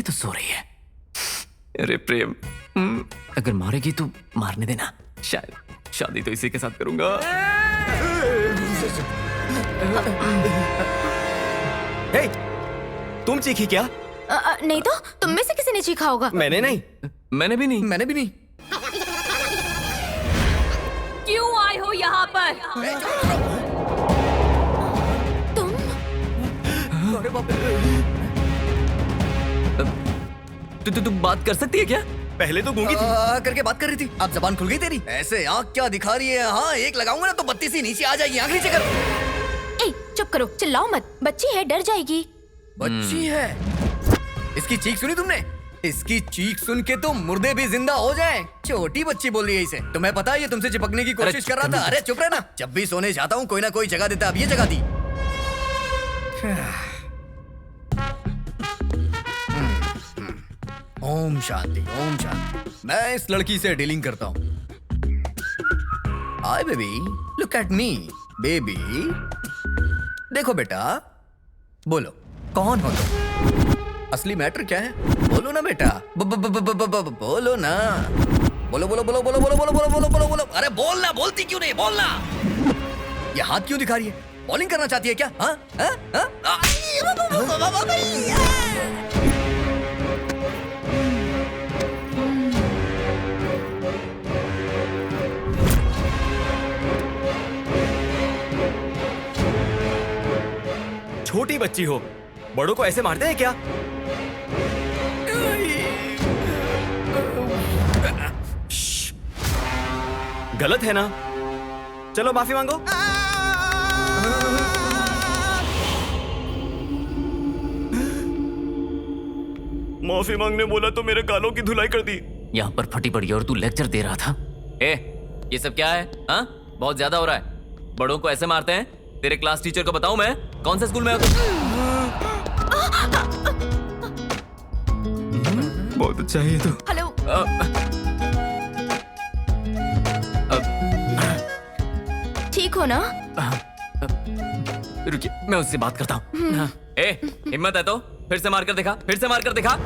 ये तो सो रही है। अरे प्रेम, अगर मारेगी तो मारने देना। शायद शादी तो इसी के साथ करूंगा। हे, तुम चीखी क्या? नहीं तो तुम में से किसी ने चीखा होगा। मैंने नहीं। मैंने भी नहीं। मैंने भी नहीं। क्यों आए हो यहाँ पर? तुम? अरे बाप रे। तू बात कर सकती है क्या? पहले तो गूंगी थी। करके बात कर रही थी, अब जबान खुल गई तेरी। ऐसे आँख क्या दिखा रही है? हाँ, एक लगाऊंगा ना तो बत्ती सी नीचे आ जाएगी। आँख नीचे कर। ए, चुप करो, चिल्लाओ मत। बच्ची है, डर जाएगी। बच्ची है? इसकी चीख सुनी तुमने? इसकी चीख सुन के तो मुर्दे भी जिंदा हो जाएं। छोटी बच्ची बोल रही है इसे। तुम्हें पता है ये तुमसे चिपकने की कोशिश कर रहा था। अरे चुप रहना। जब भी सोने जाता हूँ कोई ना कोई जगह देता, अब ये जगह दी। ओम शांति, ओम शांति। मैं इस लड़की से डीलिंग करता हूँ। Hi baby, look at me. Baby, देखो बेटा, बोलो कौन हो तुम? असली मैटर क्या है? बोलो ना बेटा, बोलो ना। बोलो बोलो बोलो बोलो बोलो बोलो बोलो बोलो बोलो बोलो। अरे बोलना, बोलती क्यों नहीं? बोलना। ये हाथ क्यों दिखा रही है? बॉलिंग करना चाहती है क्या? हाँ हाँ हाँ? छोटी बच्ची हो, बड़ों को ऐसे मारते हैं क्या? गलत है ना? चलो माफी मांगो। माफी मांगने बोला तो मेरे गालों की धुलाई कर दी। यहाँ पर फटी पड़ी और तू लेक्चर दे रहा था। ए, ये सब क्या है? हाँ, बहुत ज्यादा हो रहा है। बड़ों को ऐसे मारते हैं? तेरे क्लास टीचर को बताऊं मैं? कौन से स्कूल में हो तुम? बहुत अच्छा है ये तो। हेलो। ठीक हो ना? रुकिए, मैं उससे बात करता हूँ। ए, हिम्मत है तो फिर से मारकर दिखा, फिर से मारकर दिखा।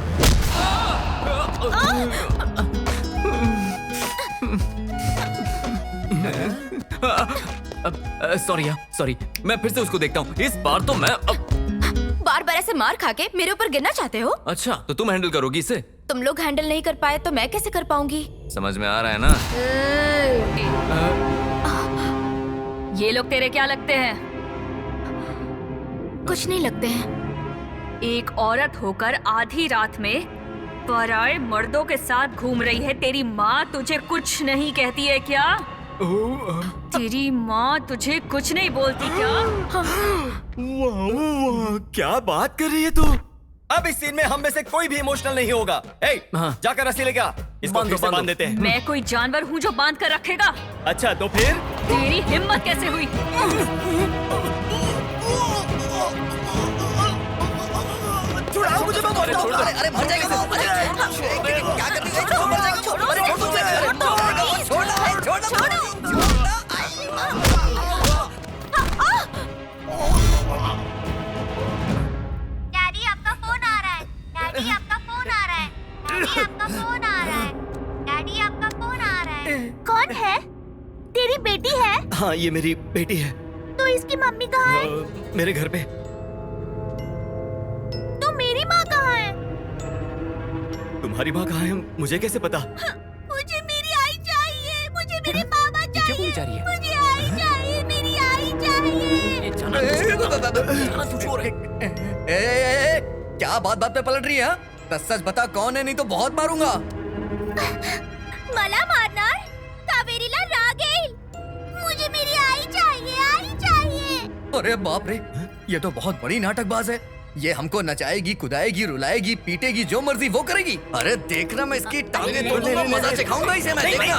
सॉरी, मैं फिर से उसको देखता हूँ। इस बार तो मैं बार बार ऐसे मार खा के मेरे ऊपर गिरना चाहते हो? अच्छा, तो तुम हैंडल करोगी इसे? तुम लोग हैंडल नहीं कर पाए तो मैं कैसे कर पाऊंगी? समझ में आ रहा है ना? ये लोग तेरे क्या लगते हैं? कुछ नहीं लगते हैं। एक औरत होकर आधी रात में पराए मर्दों के साथ घूम रही है। तेरी माँ तुझे कुछ नहीं कहती है क्या? तेरी माँ तुझे कुछ नहीं बोलती क्या? वाह, क्या बात कर रही है तू? अब इस सीन में हम में से कोई भी इमोशनल नहीं होगा। हाँ। जाकर रस्सी लेके आ, इसको फिर से बांध देते हैं। मैं कोई जानवर हूँ जो बांध कर रखेगा? अच्छा तो फिर? तेरी हिम्मत कैसे हुई? छुड़ाओ मुझे, मैं मर जाऊंगा। अरे मर जाएगा, मर जाएगा। क्या कर रही है? छोड़ो, मर जाएगा। छोड़ो, डैडी आपका फोन आ रहा है। डैडी आपका फोन आ रहा है। डैडी आपका फोन आ रहा है। डैडी आपका फोन आ रहा है। कौन है? तेरी बेटी है? हाँ, ये मेरी बेटी है। तो इसकी मम्मी कहाँ है? मेरे घर पे। तो मेरी माँ कहाँ है? तुम्हारी माँ कहाँ है मुझे कैसे पता? मुझे मेरी आई चाहिए। मुझे मेरे पापा क्या चाहिए। बोली जा रही है? मुझे आई चाहिए। मेरी आई चाहिए। क्या बात बात पे पलट रही है? सच बता कौन है, नहीं तो बहुत मारूंगा। मला मारणार? कावेरीला राग येईल। मुझे मेरी आई चाहिए। आई चाहिए। अरे बाप रे, ये तो बहुत बड़ी नाटकबाज है। ये हमको नचाएगी, कुदाएगी, रुलाएगी, पीटेगी, जो मर्जी वो करेगी। अरे देखना, मैं इसकी टांगे तोड़ दूंगा, मजा चखाऊंगा इसे मैं। देखना,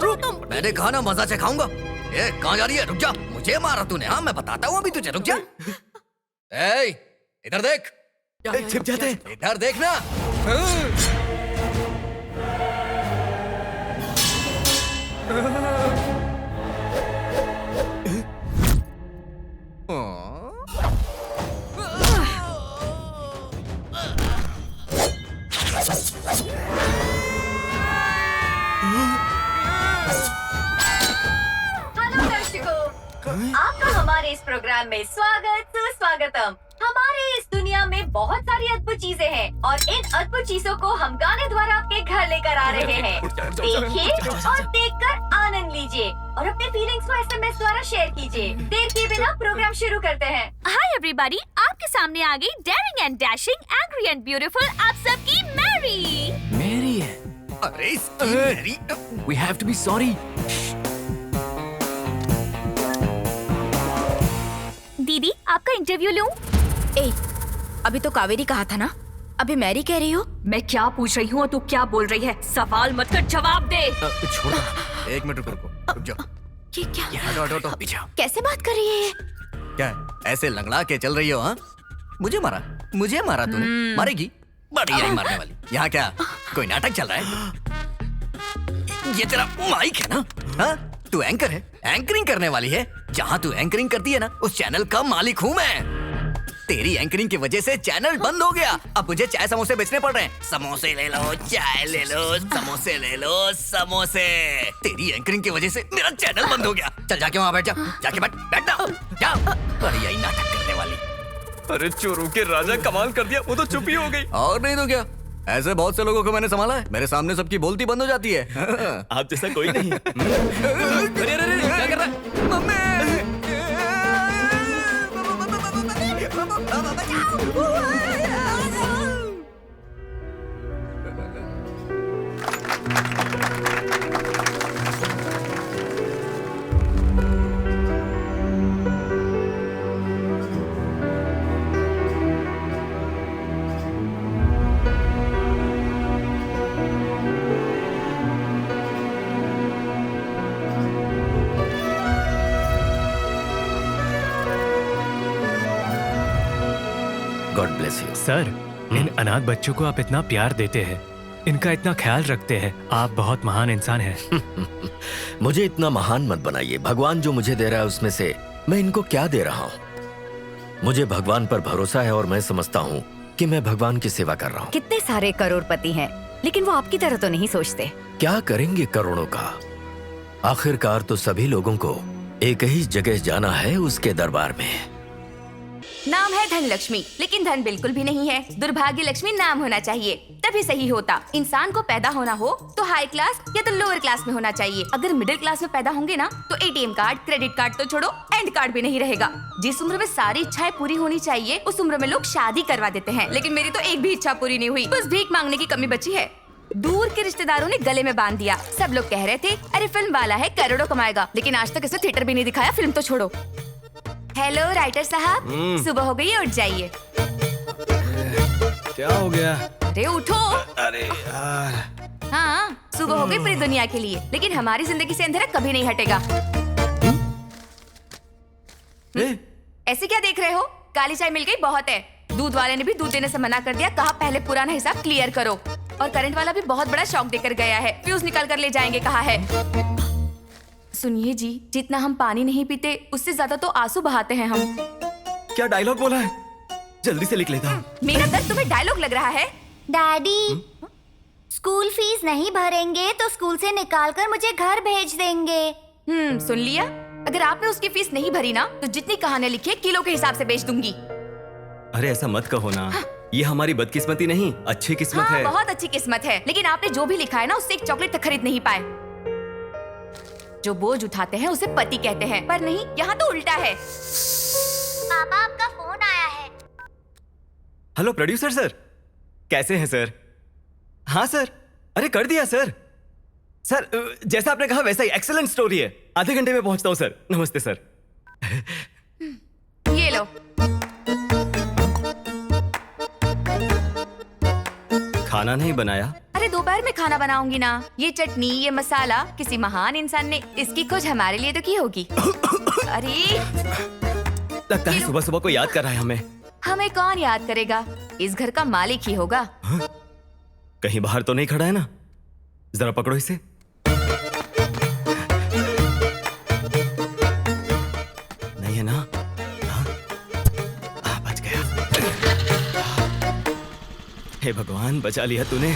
रुक। मैंने कहा ना मजा चखाऊंगा। ए, कहाँ जा रही है? रुक जा, मुझे मारा तूने। हाँ, मैं बताता हूँ अभी तुझे। रुक जा। ए, इधर देख। छिप जाते हैं। इधर देखना। हेलो दर्शकों, आपका हमारे इस प्रोग्राम में स्वागत सुस्वागतम। हमारे इस दुनिया में बहुत सारी अद्भुत चीजें हैं और इन अद्भुत चीजों को हम गाने द्वारा आपके घर लेकर आ रहे हैं। देखिए और देखकर आनंद लीजिए और अपने फीलिंग्स को SMS द्वारा शेयर कीजिए। देर किए बिना प्रोग्राम शुरू करते हैं। हाय एवरीबॉडी, आपके सामने आ गई daring and dashing, angry and beautiful आप सबकी मैरी। मेरी है। अरे इसकी मेरी We have to be sorry. दीदी, आपका इंटरव्यू लूं? ए, अभी तो कावेरी कहा था ना, अभी मैरी कह रही हो। मैं क्या पूछ रही हूँ और तू क्या बोल रही है? सवाल मत कर, जवाब दे। छोड़ दो। 1 मिनट रुक जाओ। ये क्या हटो। कैसे बात कर रही है ये? क्या ऐसे लंगड़ा के चल रही हो? हाँ, मुझे मारा तूने। मारेगी? बढ़िया ही मारने वाली। यहाँ क्या कोई नाटक चल रहा है? ये तेरा माइक है ना? हाँ, तू एंकर है, एंकरिंग करने वाली है। जहाँ तू एंकरिंग करती है ना, उस चैनल का मालिक हूँ मैं। तेरी एंकरिंग की वजह से चैनल बंद हो गया। अब मुझे चाय समोसे बेचने पड़ रहे हैं। समोसे ले लो, चाय ले लो, समोसे ले लो, समोसे। तेरी एंकरिंग की वजह से मेरा चैनल बंद हो गया। चल जाके वहाँ बैठ जा, जाके बैठ जा। बढ़िया ही नाटक करने वाली। अरे चोरों के राजा कमाल कर दिया, वो तो चुप ही हो गई। और नहीं तो क्या, ऐसे बहुत से लोगों को मैंने संभाला है। मेरे सामने सबकी बोलती बंद हो जाती है। आप जैसा कोई नहीं। अरे क्या कर रहा है? Mummy! God bless you. Sir, इन अनाथ बच्चों को आप इतना प्यार देते हैं, इनका इतना ख्याल रखते हैं, आप बहुत महान इंसान हैं। मुझे इतना महान मत बनाइए। भगवान जो मुझे दे रहा है उसमें से मैं इनको क्या दे रहा हूँ? मुझे भगवान पर भरोसा है और मैं समझता हूँ कि मैं भगवान की सेवा कर रहा हूँ। कितने सारे करोड़पति हैं, लेकिन वो आपकी तरह तो नहीं सोचते। क्या करेंगे करोड़ों का? आखिरकार तो सभी लोगों को एक ही जगह जाना है, उसके दरबार में। नाम है धन लक्ष्मी, लेकिन धन बिल्कुल भी नहीं है। दुर्भाग्य लक्ष्मी नाम होना चाहिए, तभी सही होता। इंसान को पैदा होना हो तो हाई क्लास या तो लोअर क्लास में होना चाहिए। अगर मिडिल क्लास में पैदा होंगे ना तो ATM कार्ड, क्रेडिट कार्ड तो छोड़ो, एंड कार्ड भी नहीं रहेगा। जिस उम्र में सारी इच्छाएं पूरी होनी चाहिए, उस उम्र में लोग शादी करवा देते हैं। लेकिन मेरी तो एक भी इच्छा पूरी नहीं हुई, बस भीख मांगने की कमी बची है। दूर के रिश्तेदारों ने गले में बांध दिया। सब लोग कह रहे थे अरे फिल्म वाला है, करोड़ों कमाएगा, लेकिन आज तक इसे थिएटर भी नहीं दिखाया। फिल्म तो छोड़ो। हेलो राइटर साहब, सुबह हो गई, उठ जाइए। क्या हो गया? अरे उठो। अरे यार। हाँ, सुबह हो गई पूरी दुनिया के लिए, लेकिन हमारी जिंदगी से अंधेरा कभी नहीं हटेगा। ऐसे क्या देख रहे हो? काली चाय मिल गई, बहुत है। दूध वाले ने भी दूध देने से मना कर दिया, कहा पहले पुराना हिसाब क्लियर करो। और करंट वाला भी बहुत बड़ा शॉक देकर गया है, फ्यूज निकाल कर ले जाएंगे कहा है। सुनिए जी, जितना हम पानी नहीं पीते उससे ज्यादा तो आंसू बहाते हैं हम। क्या डायलॉग बोला है? जल्दी से लिख लेता हूँ। मेरा दर्द तुम्हें डायलॉग लग रहा है? डैडी, स्कूल फीस नहीं भरेंगे तो स्कूल से निकाल कर मुझे घर भेज देंगे। सुन लिया? अगर आपने उसकी फीस नहीं भरी ना तो जितनी कहानियां लिखी है किलो के हिसाब से बेच दूंगी। अरे ऐसा मत कहो ना। ये हमारी बदकिस्मती नहीं, अच्छी किस्मत हाँ, है। बहुत अच्छी किस्मत है, लेकिन आपने जो भी लिखा है ना उससे एक चॉकलेट तक खरीद नहीं पाए। जो बोझ उठाते हैं उसे पति कहते हैं, पर नहीं, यहाँ तो उल्टा है। पापा, आपका फोन आया है। हेलो प्रोड्यूसर सर, कैसे हैं सर? हाँ सर, अरे कर दिया सर। सर जैसा आपने कहा वैसा ही एक्सीलेंट स्टोरी है। आधे घंटे में पहुंचता हूँ सर। नमस्ते सर। ये लो। खाना नहीं बनाया? अरे दोपहर में खाना बनाऊंगी ना। ये चटनी, ये मसाला किसी महान इंसान ने इसकी खोज हमारे लिए तो की होगी। अरे लगता है सुबह सुबह को याद कर रहा है हमें। हमें कौन याद करेगा, इस घर का मालिक ही होगा। कहीं बाहर तो नहीं खड़ा है ना? जरा पकड़ो इसे। नहीं है ना? हाँ? बच गया। हे भगवान, बचा लिया तूने।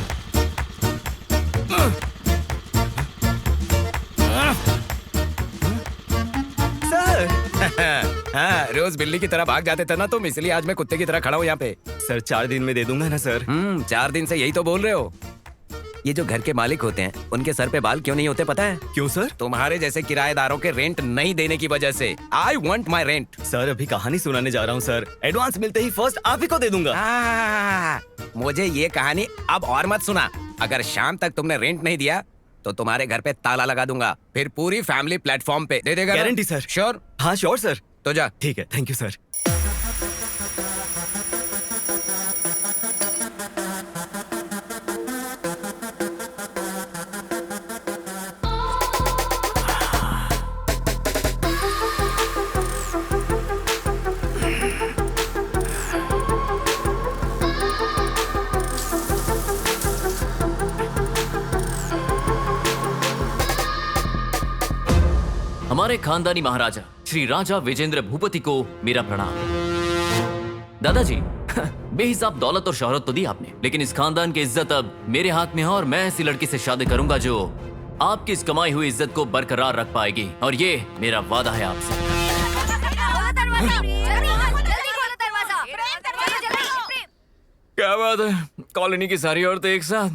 सर। हाँ, रोज बिल्ली की तरह भाग जाते थे ना तुम, इसलिए आज मैं कुत्ते की तरह खड़ा हूँ यहाँ पे। सर 4 दिन में दे दूंगा ना सर। 4 दिन से यही तो बोल रहे हो। ये जो घर के मालिक होते हैं, उनके सर पे बाल क्यों नहीं होते पता है? क्यों सर? तुम्हारे जैसे किराएदारों के रेंट नहीं देने की वजह से। I want my rent. Sir अभी कहानी सुनाने जा रहा हूँ सर। एडवांस मिलते ही फर्स्ट आप ही को दे दूंगा। मुझे ये कहानी अब और मत सुना। अगर शाम तक तुमने रेंट नहीं दिया तो तुम्हारे घर पे ताला लगा दूंगा, फिर पूरी फैमिली प्लेटफॉर्म पे दे देगा। Guarantee sir. श्योर? हाँ श्योर सर। तो जा। ठीक है, थैंक यू सर। हमारे खानदानी महाराजा श्री राजा विजेंद्र भूपति को मेरा प्रणाम। दादाजी, बेहिसाब दौलत और शोहरत तो दी आपने, लेकिन इस खानदान की इज्जत अब मेरे हाथ में है और मैं ऐसी लड़की से शादी करूंगा जो आपकी इस कमाई हुई इज्जत को बरकरार रख पाएगी, और ये मेरा वादा है आपसे। क्या बात है, कॉलोनी की सारी औरतें एक साथ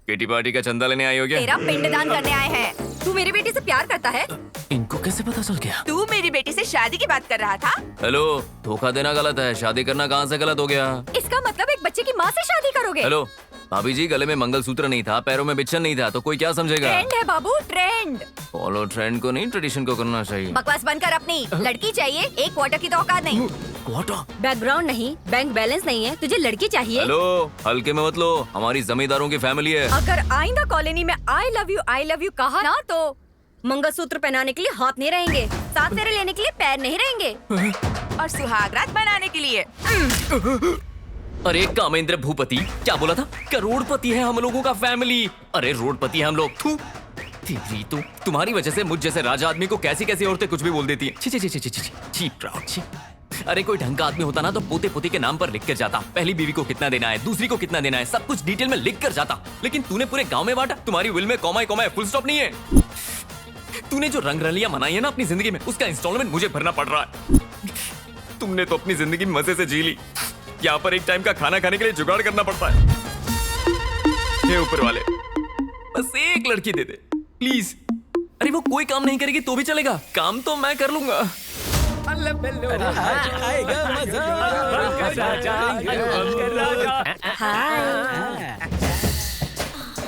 किटी पार्टी का चंदा लेने आई हो क्या? तेरा पिंडदान करने आए हैं। तू मेरी बेटी से प्यार करता है? इनको कैसे पता चल गया? तू मेरी बेटी से शादी की बात कर रहा था? हेलो, धोखा देना गलत है, शादी करना कहाँ से गलत हो गया? इसका मतलब एक बच्चे की माँ से शादी करोगे? हेलो भाभी जी, गले में मंगलसूत्र नहीं था, पैरों में बिच्छन नहीं था, तो कोई क्या समझेगा? ट्रेंड है बाबू, ट्रेंड। फॉलो ट्रेंड को नहीं, ट्रेडिशन को करना चाहिए। बकवास बंद कर अपनी। लड़की चाहिए, एक क्वार्टर की तो औकात नहीं। बैकग्राउंड नहीं, बैंक बैलेंस नहीं है, तुझे लड़की चाहिए? हेलो, हल्के में मत लो, हमारी जमींदारों की फैमिली है। अगर आइंदा कॉलोनी में आई लव यू कहा ना तो मंगलसूत्र पहनाने के लिए हाथ नहीं रहेंगे, 7 फेरे लेने के लिए पैर नहीं रहेंगे, और सुहागरात बनाने के लिए। अरे कामेंद्र भूपति, क्या बोला था? करोड़पति है हम लोगों का फैमिली। अरे रोडपति है हम लोग। थू, तेरी तो, तुम्हारी वजह से मुझ जैसे राजा आदमी को कैसी कैसी औरतें कुछ भी बोल देती है। छी छी छी छी छी छी, छी प्राउड छी। अरे कोई ढंग का आदमी होता ना तो पोते पोती के नाम पर लिख कर जाता, पहली बीवी को कितना देना है, दूसरी को कितना देना है, सब कुछ डिटेल में लिख कर जाता। लेकिन तूने पूरे गांव में बांटा। तुम्हारी विल में कॉमा कॉमा फुल स्टॉप नहीं है। तूने जो रंगरलियां मनाई है ना अपनी जिंदगी में, उसका इंस्टॉलमेंट मुझे भरना पड़ रहा है। तुमने तो अपनी जिंदगी मजे से जी ली, यहाँ पर एक टाइम का खाना खाने के लिए जुगाड़ करना पड़ता है। हे ऊपर वाले, बस एक लड़की दे दे प्लीज। अरे वो कोई काम नहीं करेगी तो भी चलेगा, काम तो मैं कर लूंगा।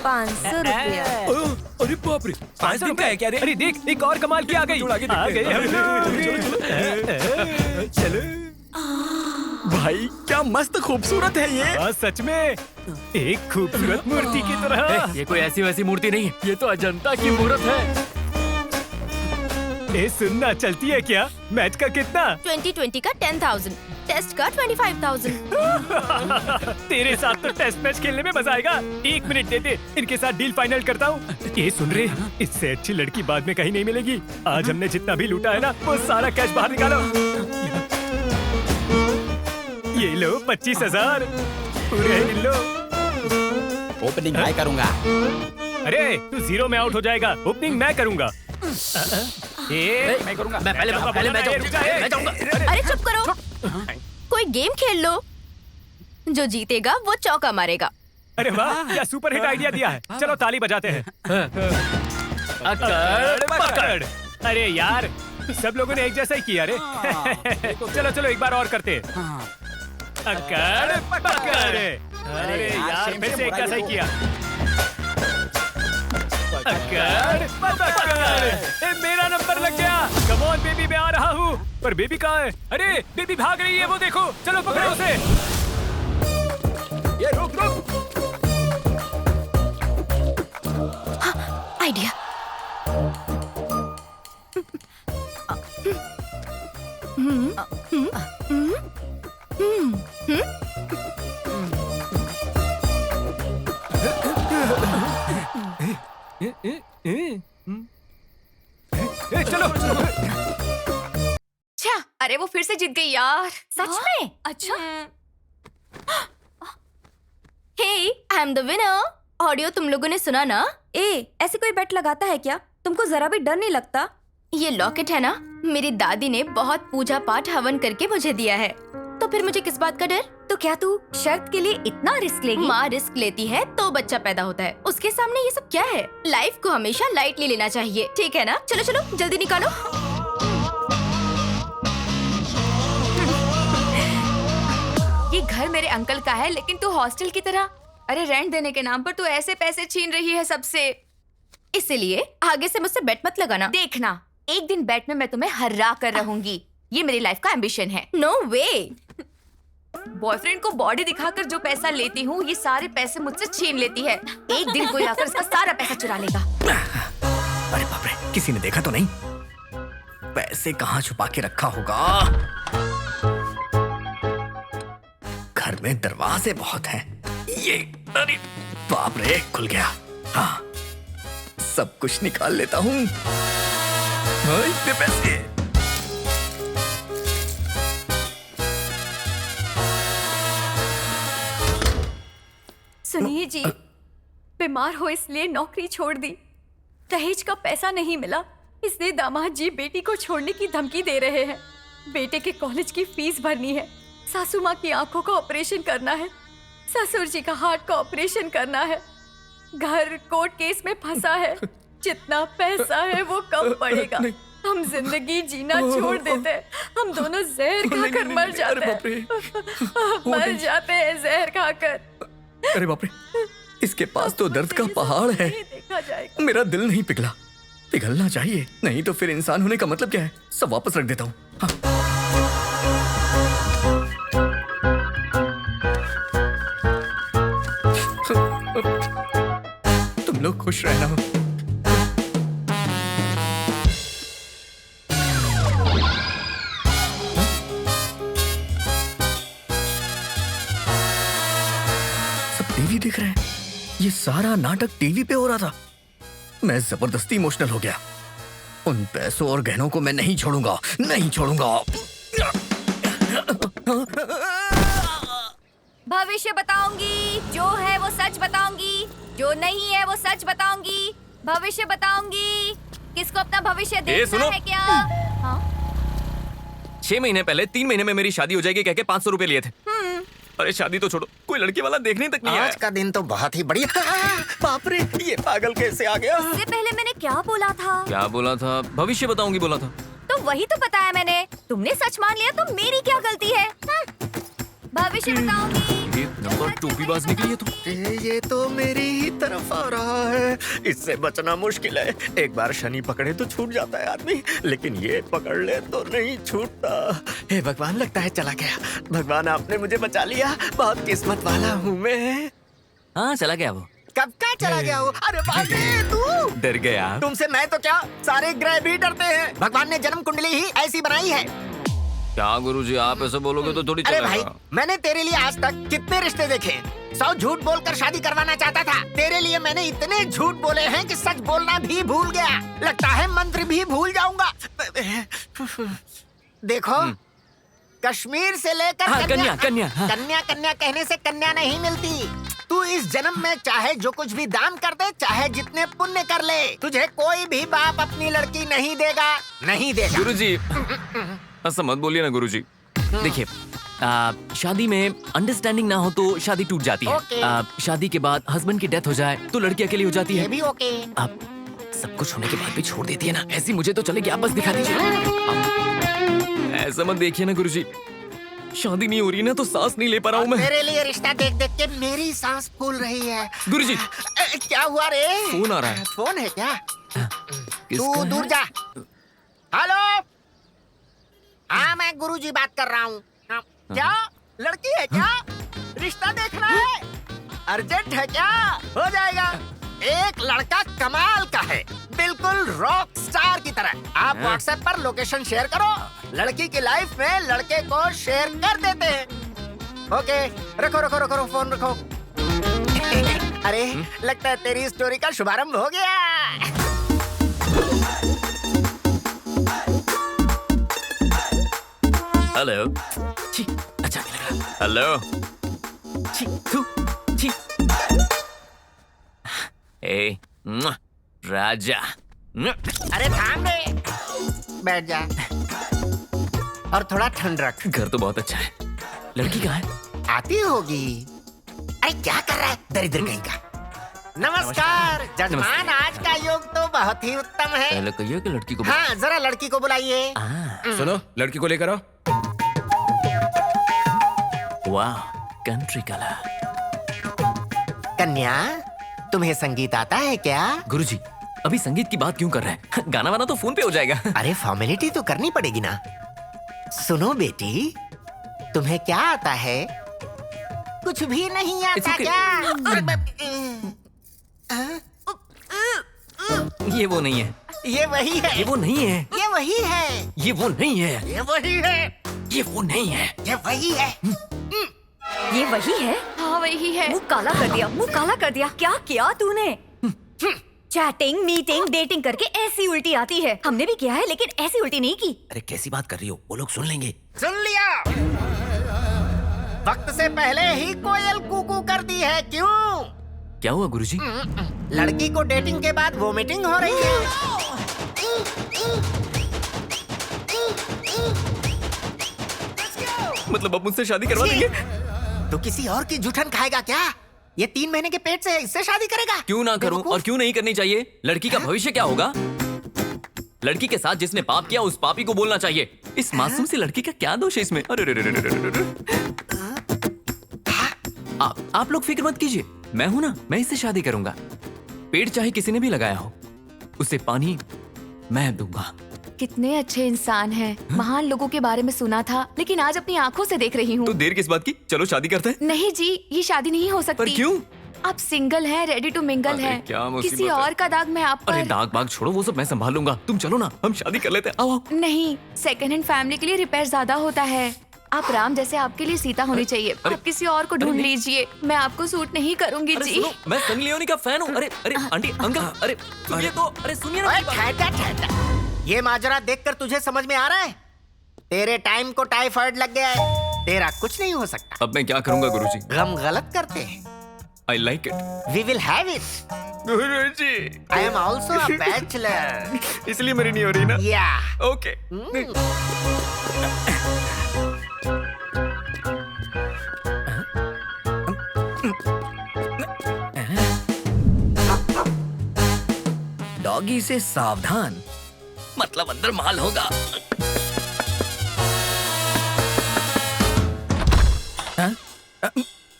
500 रुपया। अरे बाप रे, 500 रुपया है क्या? अरे देख, एक और कमाल की आ गई। आ गए हम लोग। चलो भाई, क्या मस्त खूबसूरत है ये। हाँ सच में, एक खूबसूरत मूर्ति की तरह। ये कोई ऐसी वैसी मूर्ति नहीं है, ये तो अजंता की मूर्त है। ए सुनना, चलती है क्या? मैच का कितना? 2020 का 10,000, टेस्ट का 25,000। तेरे साथ तो टेस्ट मैच खेलने में मजा आएगा। 1 मिनट दे दे, इनके साथ डील फाइनल करता हूँ। ये सुन रहे, इससे अच्छी लड़की बाद में कहीं नहीं मिलेगी। आज हमने जितना भी लूटा है ना, वो सारा कैश बाहर निकालो। ये लो 25,000 पूरे लो। ओपनिंग मैं करूंगा। अरे तू 0 में आउट हो जाएगा, ओपनिंग मैं करूंगा। मैं करूंगा। मैं पहले मैं जाऊंगा। अरे चुप करो, कोई गेम खेल लो, जो जीतेगा वो चौका मारेगा। अरे वाह, क्या सुपर हिट आइडिया दिया है। चलो ताली बजाते हैं। अकड़ पकड़। अरे यार, सब लोगों ने एक जैसा ही किया रे। चलो चलो एक बार और करते हैं। अकड़ पकड़। अरे यार, फिर से एक जैसा ही किया। अकड़ पकड़। मेरा नंबर लग गया। कम ऑन बेबी, मैं आ रहा हूँ। पर बेबी कहाँ है? अरे बेबी भाग रही है, वो देखो। चलो पकड़ो उसे। ये रुक रुक। आइडिया। चलो। अच्छा, अरे वो फिर से जीत गई यार। सच में? अच्छा। Hey, I am the winner. Audio तुम लोगों ने सुना ना? ऐसे कोई बेट लगाता है क्या? तुमको जरा भी डर नहीं लगता? ये लॉकेट है ना, मेरी दादी ने बहुत पूजा पाठ हवन करके मुझे दिया है, तो फिर मुझे किस बात का डर? तो क्या तू शर्त के लिए इतना रिस्क लेगी? माँ रिस्क लेती है तो बच्चा पैदा होता है, उसके सामने ये सब क्या है? लाइफ को हमेशा लाइटली लेना चाहिए, ठीक है ना? चलो चलो जल्दी निकालो। ये घर मेरे अंकल का है, लेकिन तू हॉस्टल की तरह, अरे रेंट देने के नाम पर तू ऐसे पैसे छीन रही है सबसे। इसलिए आगे से मुझसे बेट मत लगाना। देखना, एक दिन बेट में मैं तुम्हें हरा कर रहूंगी। ये मेरी लाइफ का एम्बिशन है। नो वे। बॉयफ्रेंड को बॉडी दिखाकर जो पैसा लेती हूँ, ये सारे पैसे मुझसे छीन लेती है। एक दिन कोई आकर इसका सारा पैसा चुरा लेगा। अरे बाप रे, किसी ने देखा तो नहीं? पैसे कहाँ छुपा के रखा होगा? घर में दरवाजे बहुत हैं। ये, अरे बाप रे, खुल गया। हाँ, सब कुछ निकाल लेता हूँ। इतने पैसे। सुनिए जी, बीमार हो इसलिए नौकरी छोड़ दी, दहेज का पैसा नहीं मिला इसलिए दामाद जी बेटी को छोड़ने की धमकी दे रहे हैं। बेटे के कॉलेज की फीस भरनी है, सासू माँ की आंखों का ऑपरेशन करना है, ससुर जी का हार्ट का ऑपरेशन करना है, घर कोर्ट केस में फंसा है। जितना पैसा है वो कम पड़ेगा। हम जिंदगी जीना छोड़ देते हैं, हम दोनों जहर खाकर मर जाते हैं। मर जाते हैं जहर खाकर। अरे बाप रे, इसके पास तो दर्द का पहाड़ है। देखा जाएगा। मेरा दिल नहीं पिघला, पिघलना चाहिए, नहीं तो फिर इंसान होने का मतलब क्या है? सब वापस रख देता हूँ। हाँ। तुम लोग खुश रहना हो। सब टीवी देख रहे हैं। ये सारा नाटक टीवी पे हो रहा था। मैं जबरदस्ती इमोशनल हो गया। उन पैसों और गहनों को मैं नहीं छोड़ूंगा, नहीं छोड़ूंगा। भविष्य बताऊंगी, जो है वो सच बताऊंगी, जो नहीं है वो सच बताऊंगी। भविष्य बताऊंगी। किसको अपना भविष्य देखना सुनो। है क्या? हाँ? 6 महीने पहले 3 महीने में मेरी शादी हो जाएगी कह के 500 रुपए लिए थे। अरे शादी तो छोड़ो, कोई लड़की वाला देखने तक नहीं आया। आज का दिन तो बहुत ही बढ़िया। बाप रे, ये पागल कैसे आ गया? इससे पहले मैंने क्या बोला था? क्या बोला था? भविष्य बताऊंगी बोला था। तो वही तो बताया मैंने। तुमने सच मान लिया तो मेरी क्या गलती है? भविष्य बताऊंगी। ये नंबर टोपीबाज निकली है तुम। ये तो मेरी ही तरफ आ रहा है। इससे बचना मुश्किल है। एक बार शनि पकड़े तो छूट जाता है आदमी, लेकिन ये पकड़ ले तो नहीं छूटता। हे भगवान, लगता है चला गया। भगवान, आपने मुझे बचा लिया। बहुत किस्मत वाला हूँ मैं। हाँ, चला गया वो। कब का चला गया हो? अरे बाप रे, तू डर गया। तुमसे मैं तो क्या, सारे ग्रह भी डरते हैं। भगवान ने जन्म कुंडली ही ऐसी बनाई है। क्या गुरुजी, आप ऐसे बोलोगे तो थोड़ी अरे चलेगा। भाई, मैंने तेरे लिए आज तक कितने रिश्ते देखे। 100 झूठ बोलकर शादी करवाना चाहता था। तेरे लिए मैंने इतने झूठ बोले हैं कि सच बोलना भी भूल गया। लगता है मंत्र भी भूल जाऊंगा। देखो, कश्मीर से लेकर हाँ, कन्या, कन्या, हाँ। कन्या कन्या कहने से कन्या नहीं मिलती। तू इस जन्म में चाहे जो कुछ भी दान कर दे, चाहे जितने पुण्य कर ले, तुझे कोई भी बाप अपनी लड़की नहीं देगा, नहीं देगा। गुरुजी ऐसा मत बोलिए ना गुरुजी। देखिए, शादी में अंडरस्टैंडिंग ना हो तो शादी टूट जाती है। ओके। शादी के बाद हस्बैंड की डेथ हो जाए तो लड़की अकेली हो जाती है। ये भी ओके। आप सब कुछ होने के बाद भी छोड़ देती है ना, ऐसी मुझे तो चलेगी, आप बस दिखा दीजिए। ऐसा मत देखिए ना गुरुजी, शादी नहीं हो रही ना तो सांस नहीं ले पा रहा हूँ मैं। मेरे लिए रिश्ता देख देख के मेरी सांस फूल रही है। गुरुजी, क्या हुआ रे? फोन आ रहा है। फोन है क्या? किसका तू है? दूर जा। हेलो, हाँ मैं गुरुजी बात कर रहा हूँ। क्या लड़की है क्या? रिश्ता देखना है? अर्जेंट है क्या? हो जाएगा। एक लड़का कमाल का है, बिल्कुल रॉक स्टार की तरह। आप व्हाट्सएप पर लोकेशन शेयर करो, लड़की की लाइफ में लड़के को शेयर कर देते हैं। ओके, रखो रखो रखो रखो, फोन रखो। अरे लगता है तेरी स्टोरी का शुभारंभ हो गया। हेलो। छी, अच्छा नहीं लग रहा। हेलो। छी, थू, छी, ए मुआ, राजा मुआ। अरे थाम रे, बैठ जा और थोड़ा ठंड रख। घर तो बहुत अच्छा है, लड़की कहाँ है? आती होगी। अरे क्या कर रहा है दरिद्र कहीं का। नमस्कार जजमान, आज का योग तो बहुत ही उत्तम है। पहले कहिए कि लड़की को हाँ, जरा लड़की को बुलाइए। सुनो, लड़की को लेकर आओ। वाह, कंट्री कलर। कन्या, तुम्हें संगीत आता है क्या? गुरुजी, अभी संगीत की बात क्यों कर रहे हैं? गाना वाना तो फोन पे हो जाएगा। अरे फॉर्मेलिटी तो करनी पड़ेगी ना। सुनो बेटी, तुम्हें क्या आता है? कुछ भी नहीं आता क्या? ये वो नहीं है, ये वही है। ये वो नहीं है, ये वही है। ये वो नहीं है, ये वही है। ये वो नहीं है, ये वही है। ये वही है। हाँ वही है। मुंह काला कर दिया, मुंह काला कर दिया। क्या किया तूने? चैटिंग, मीटिंग, डेटिंग करके ऐसी उल्टी आती है। हमने भी किया है लेकिन ऐसी उल्टी नहीं की। अरे कैसी बात कर रही हो, वो लोग सुन लेंगे। सुन लिया। वक्त से पहले ही कोयल कूकू कर दी है, क्यों? क्या हुआ गुरुजी? लड़की को डेटिंग के बाद वोमिटिंग हो रही है। मतलब अब मुझसे शादी करवा देंगे? तो किसी और की जुठन खाएगा क्या? ये 3 महीने के पेट से है, इससे शादी करेगा? क्यों ना करूं, और क्यों नहीं करनी चाहिए? लड़की का भविष्य क्या होगा? लड़की के साथ जिसने पाप किया उस पापी को बोलना चाहिए। इस मासूम सी लड़की का क्या दोष है इसमें? अरे रे रे रे रे रे रे। आप लोग फिक्र मत कीजिए, मैं हूं ना, मैं इससे शादी करूंगा। पेड़ चाहे किसी ने भी लगाया हो, उसे पानी मैं दूंगा। कितने अच्छे इंसान हैं। महान लोगों के बारे में सुना था, लेकिन आज अपनी आंखों से देख रही हूँ। तो देर किस बात की, चलो शादी करते हैं। नहीं जी, ये शादी नहीं हो सकती। पर क्यों? आप सिंगल हैं, रेडी टू मिंगल अरे हैं। क्या मुसीबत किसी है। और का दाग मैं आप अरे पर। दाग बाग छोड़ो, वो सब मैं संभाल लूंगा। तुम चलो ना, हम शादी कर लेते हैं। आओ आओ। नहीं, सेकंड हैंड फैमिली के लिए रिपेयर ज्यादा होता है। आप राम जैसे आपके लिए सीता होनी चाहिए। आप किसी और को ढूंढ लीजिए, मैं आपको सूट नहीं करूंगी अरे जी। सुनो, मैं सनी लियोनी का फैन हूँ। अरे अरे आंटी अंकल, अरे सुनिए तो, अरे सुनिए ना। ओए, ठहर, ठहर। ये माजरा देखकर तुझे समझ में आ रहा है? तेरे टाइम को टाइफाइड लग गया है, तेरा कुछ नहीं हो सकता। अब मैं क्या करूंगा गुरुजी? गम गलत करते हैं। I like it. We will have it. Guruji, I am also a bachelor. इसलिए मेरी नहीं हो रही ना? या ओके। डॉगी से सावधान, मतलब अंदर माल होगा।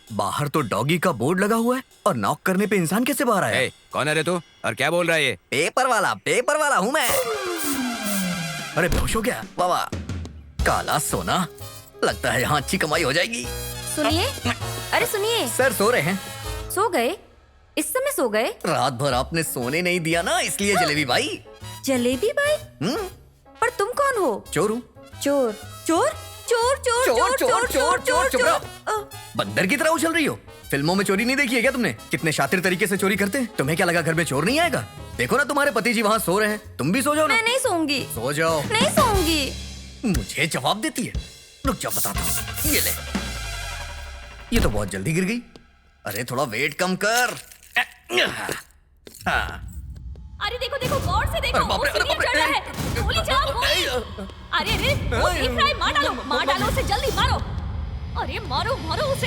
बाहर तो डॉगी का बोर्ड लगा हुआ है और नॉक करने पे इंसान कैसे बाहर आया? कौन है रे तू, और क्या बोल रहा है ये? पेपर वाला हूँ मैं। अरे बेहोश हो गया बाबा। काला सोना, लगता है यहाँ अच्छी कमाई हो जाएगी। सुनिए, अरे सुनिए। सर सो रहे हैं। सो गए? इस समय सो गए? रात भर आपने सोने नहीं दिया ना, इसलिए जलेबी भाई। जलेबी भाई? पर तुम कौन हो? चोर हूँ। चोर चोर चोर चोर चोर चोर चोर चोर चोर। बंदर की तरह उछल रही हो। फिल्मों में चोरी नहीं देखी है क्या तुमने? कितने शातिर तरीके से चोरी करते हैं। तुम्हें क्या लगा घर में चोर नहीं आएगा? देखो ना, तुम्हारे पति जी वहाँ सो रहे हैं, तुम भी सो जाओ ना। मैं नहीं सोऊंगी। सो जाओ। नहीं सोऊंगी। मुझे जवाब देती है। रुक जा, बताता हूँ। ये ले, ये तो बहुत जल्दी गिर गई। अरे थोड़ा वेट कम कर। हाँ। अरे देखो देखो, गौर से देखो, वो सीढ़ियाँ चढ़ रहा है। गोली चलाओ, गोली। अरे अरे, वो देख रहा है, मार डालो उसे, जल्दी मारो। अरे मारो मारो उसे।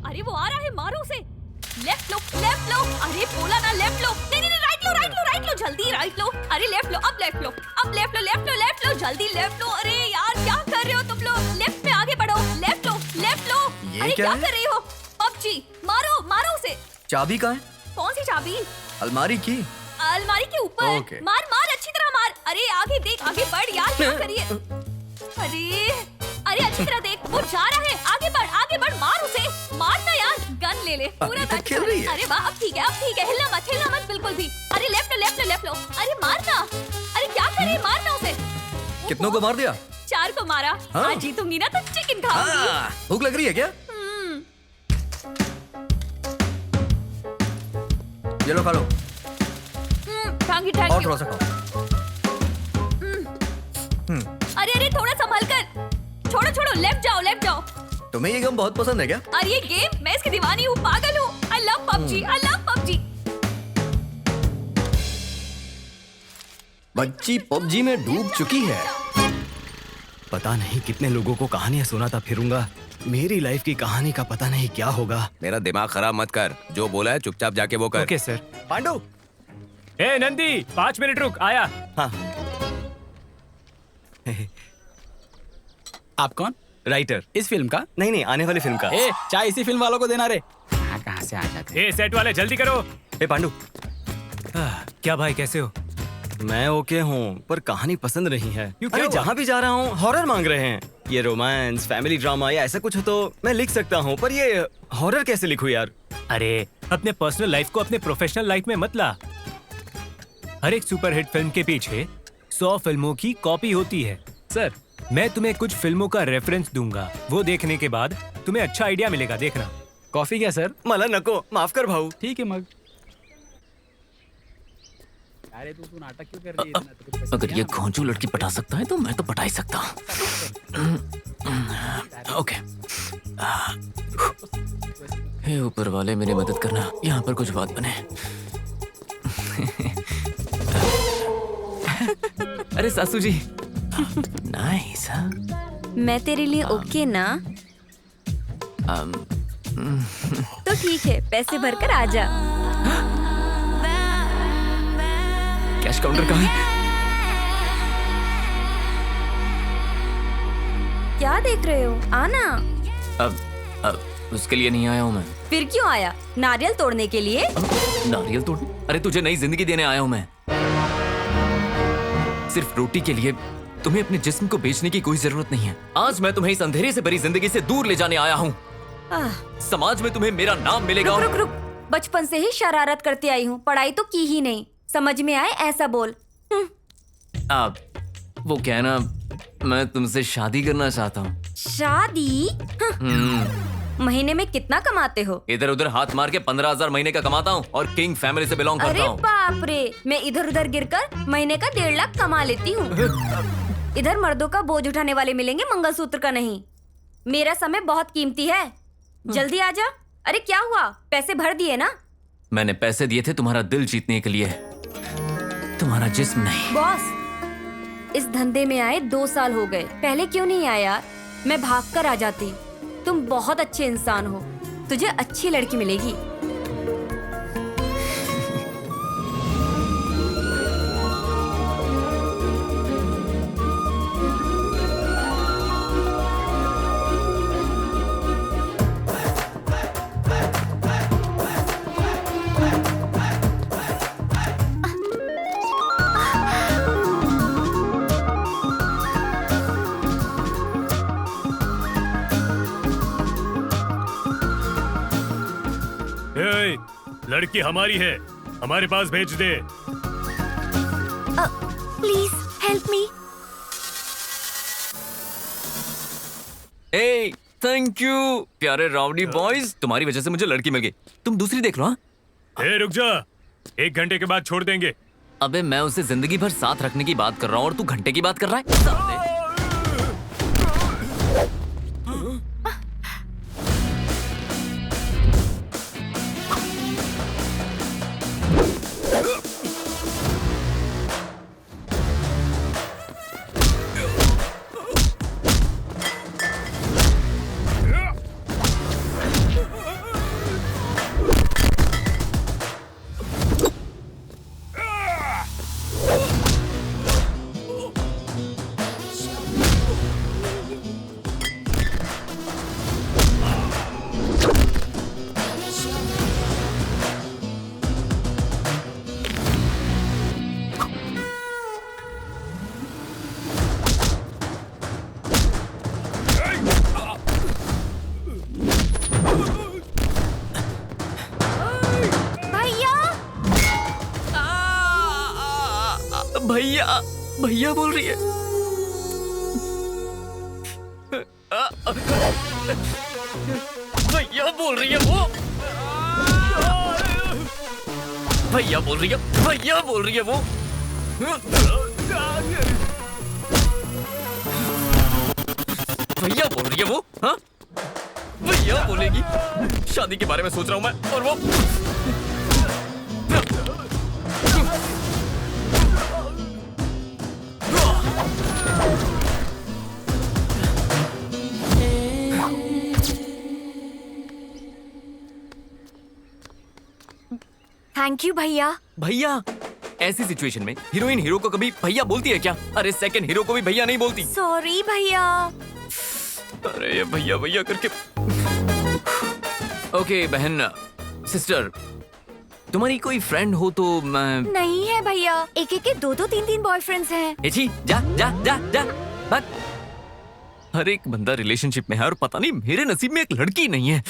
अरे वो आ रहा है, मारो उसे। लेफ्ट लो, लेफ्ट लो। अरे बोला ना लेफ्ट लो। नहीं नहीं, राइट लो, राइट लो, राइट लो, जल्दी राइट लो। अरे लेफ्ट लो, अब लेफ्ट लो, अब लेफ्ट लो, लेफ्ट लो, लेफ्ट लो, जल्दी लेफ्ट लो। अरे यार क्या कर रहे हो तुम लोग? लेफ्ट में आगे बढ़ो, लेफ्ट लो, लेफ्ट लो। अरे क्या कर रही हो? पबजी, मारो मारो उसे। चाबी कहाँ है? कौन सी चाबी? अलमारी की। अलमारी के ऊपर। Okay. मार मार, अच्छी तरह मार। अरे आगे देख, आगे बढ़ यार, क्या करिए? अरे अरे अच्छी तरह देख, वो जा रहा है, आगे बढ़, मार उसे, मारना यार, गन ले ले, पूरा अभी तक गन खेल रही है। अरे वाह, अब ठीक है, हिलना मत बिल्कुल भी। अरे लेफ्ट लो, लेफ्ट लो, लेफ्ट लो। अरे मारना, अरे क्या कर रही है, मारना उसे। कितनों को मार दिया? 4 को मारा। हाँ। आज जीतूंगी ना तो चिकन खाऊंगी। भूख लग रही है क्या? ये लो, खा लो। थैंक और यू। थोड़ा सा खाओ। अरे अरे थोड़ा संभल कर। छोड़ो, लेफ्ट जाओ। तुम्हें ये गेम बहुत पसंद है क्या? अरे ये गेम, मैं इसकी दीवानी हूँ, पागल हूँ। I love PUBG. बच्ची पबजी में डूब चुकी है। पता नहीं कितने लोगों को कहानियां सुनाता फिरूंगा, मेरी लाइफ की कहानी का पता नहीं क्या होगा। मेरा दिमाग खराब मत कर, जो बोला है चुपचाप जाके वो कर। Okay sir. पांडु, ए नंदी 5 मिनट रुक, आया। हाँ। आप कौन? राइटर। इस फिल्म का? नहीं, आने वाली फिल्म का। ए, चाय इसी फिल्म वालों को देना रे। कहाँ से आ जाते? ए सेट वाले जल्दी करो। ए पांडु। क्या भाई, कैसे हो? मैं ओके हूँ, पर कहानी पसंद नहीं है। क्यों, क्या अरे हुआ? जहाँ भी जा रहा हूँ हॉरर मांग रहे हैं। ये रोमांस, फैमिली ड्रामा या ऐसा कुछ हो तो मैं लिख सकता हूँ, पर ये हॉरर कैसे लिखूं यार? अरे अपने पर्सनल लाइफ को अपने प्रोफेशनल लाइफ में मत ला। हर एक सुपरहिट फिल्म के पीछे 100 फिल्मों की कॉपी होती है। सर, मैं तुम्हें कुछ फिल्मों का रेफरेंस दूंगा, वो देखने के बाद तुम्हें अच्छा आइडिया मिलेगा, देखना। कॉफी क्या सर? मला नको, माफ कर भाऊ। ठीक है मग। अरे तू नाटक क्यों कर रही है? अगर ये घोंचू लड़की पटा सकता है तो मैं तो पटा ही सकता हूँ। ओके। हे ऊपर वाले, मेरी मदद करना, यहाँ पर कुछ बात बने। अरे सासू जी। नाइस। मैं तेरे लिए ओके ना? तो ठीक है, पैसे भरकर आ जा। कैश काउंटर कहाँ है? क्या देख रहे हो? आना। अब उसके लिए नहीं आया हूँ मैं। फिर क्यों आया? नारियल तोड़ने के लिए? नारियल तोड़ने? अरे तुझे नई जिंदगी देने आया हूँ मैं। सिर्फ रोटी के लिए तुम्हें अपने जिस्म को बेचने की कोई जरूरत नहीं है। आज मैं तुम्हें इस अंधेरे से भरी जिंदगी से दूर ले जाने आया हूँ। समाज में तुम्हें मेरा नाम मिलेगा। रुक रुक रुक, बचपन से ही शरारत करती आई हूँ, पढ़ाई तो की ही नहीं। समझ में आए ऐसा बोल। अब वो कहना, मैं तुमसे शादी करना चाहता हूँ। शादी? महीने में कितना कमाते हो? इधर उधर हाथ मार के 15,000 महीने का कमाता हूँ और किंग फैमिली से बिलोंग करता अरे हूँ। बाप रे, मैं इधर उधर गिरकर महीने का 1.5 लाख कमा लेती हूँ। इधर मर्दों का बोझ उठाने वाले मिलेंगे, मंगलसूत्र का नहीं। मेरा समय बहुत कीमती है, जल्दी आ जा। अरे क्या हुआ, पैसे भर दिए ना? मैंने पैसे दिए थे तुम्हारा दिल जीतने के लिए, तुम्हारा जिस्म नहीं। बॉस, इस धंधे में आए 2 साल हो गए, पहले क्यों नहीं आया? मैं भाग कर आ जाती। तुम बहुत अच्छे इंसान हो, तुझे अच्छी लड़की मिलेगी। ए, लड़की हमारी है, हमारे पास भेज दे। Please help me. ए, थैंक यू प्यारे राउडी बॉयज, तुम्हारी वजह से मुझे लड़की मिल गई। तुम दूसरी देख लो। हाँ? ए, रुक जा, 1 घंटे के बाद छोड़ देंगे। अबे मैं उसे जिंदगी भर साथ रखने की बात कर रहा हूँ और तू घंटे की बात कर रहा है। भैया भैया बोल रही है। भैया बोल रही है वो। भैया बोल रही है, भैया बोल रही है वो। भैया बोल रही है वो। हाँ भैया बोलेगी। शादी के बारे में सोच रहा हूँ मैं और वो थैंक यू भैया। भैया? ऐसी सिचुएशन में हीरोइन हीरो को कभी भैया बोलती है क्या? अरे सेकंड हीरो को भी भैया नहीं बोलती। सॉरी भैया। अरे ये भैया भैया करके। ओके बहन, सिस्टर, तुम्हारी कोई फ्रेंड हो तो मैं। नहीं है भैया, एक एक के दो दो तीन तीन बॉयफ्रेंड्स हैं। एची, जा जा जा जा भाग। हर एक बंदा रिलेशनशिप में है और पता नहीं मेरे नसीब में एक लड़की नहीं है।